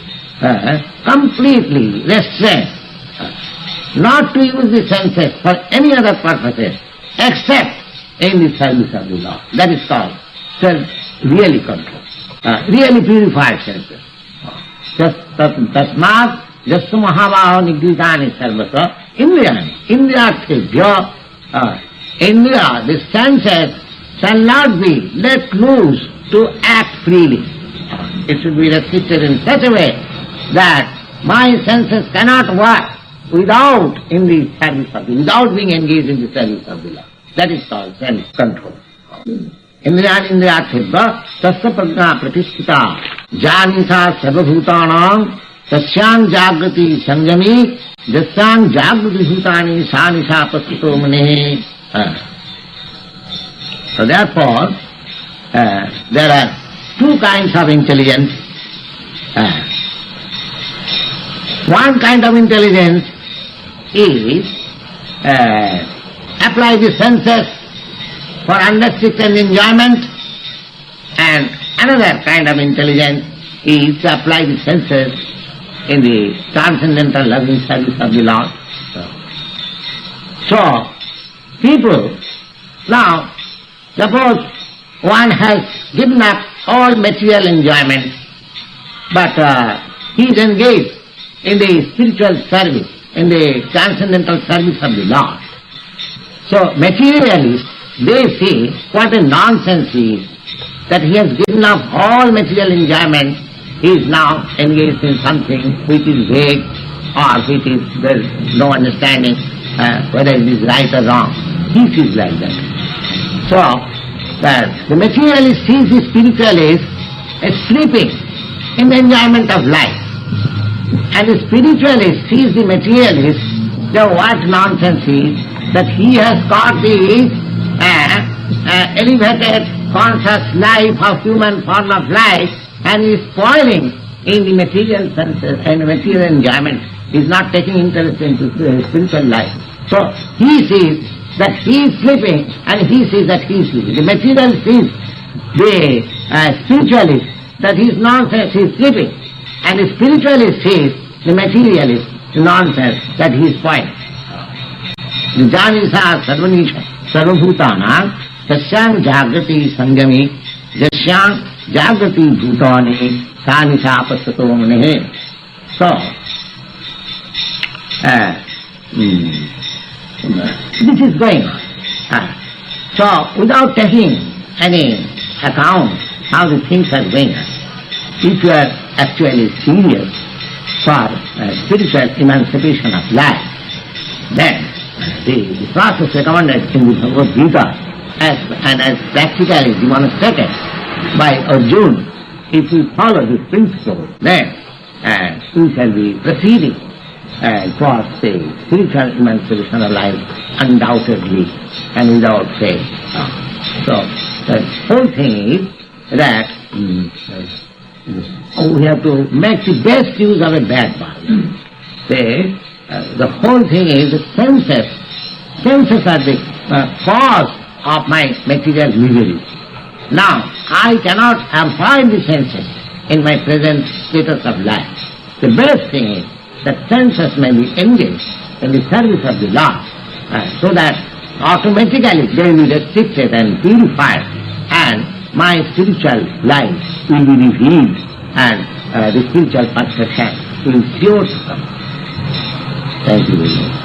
completely restrained, not to use the senses for any other purposes except in the service of the Lord. That is called really control, really purified senses. Tasmat jasya mahabaha nigrihitani sarvasa indriyani indriyarthebhya. Indriya, the senses, shall not be let loose to act freely. It should be restricted in such a way that my senses cannot work without without being engaged in the service of the Lord. That is called self-control. Indriyani indriyarthebhya tasya prajna pratisthita janisa sarvabhutanam tasyam jagrati sanjami jasyam jagrati bhutani sanisha pasthito mune. So therefore, there are two kinds of intelligence. One kind of intelligence is apply the senses for unrestricted enjoyment, and another kind of intelligence is to apply the senses in the transcendental loving service of the Lord. So, people, now, suppose one has given up all material enjoyment, but he is engaged in the spiritual service, in the transcendental service of the Lord. So, materialists, they see what a nonsense he is, that he has given up all material enjoyment, he is now engaged in something which is vague or which is, there is no understanding whether it is right or wrong. He sees like that. So, the materialist sees the spiritualist as sleeping in the enjoyment of life. And the spiritualist sees the materialist, what nonsense is, that he has got the elevated conscious life of human form of life and is spoiling in the material senses and material enjoyment. He is not taking interest into spiritual life. So he sees that he is sleeping and he sees that he is sleeping. The materialist sees the spiritualist that he is nonsense, he is sleeping. And the spiritualist sees the materialist, the nonsense, that he is spoiling. Janisa sarvanisha sarvabhutana tasyam jagrati sangami jasyam jagrati bhutani sanisha pasato munehe. So, this is going on. So, without taking any account how the things are going on, if you are actually serious for spiritual emancipation of life, then the process recommended in the Bhagavad Gita as practically demonstrated by Arjuna, if we follow this principle, then we shall be proceeding towards the spiritual emancipation of life undoubtedly and without fail. So the whole thing is that we have to make the best use of a bad body. The whole thing is the senses. Senses are the cause of my material misery. Now, I cannot avoid the senses in my present status of life. The best thing is that senses may be engaged in the service of the Lord, so that automatically they will be restricted and purified, and my spiritual life will be revealed, and the spiritual perfection will sure to come. Thank you very much.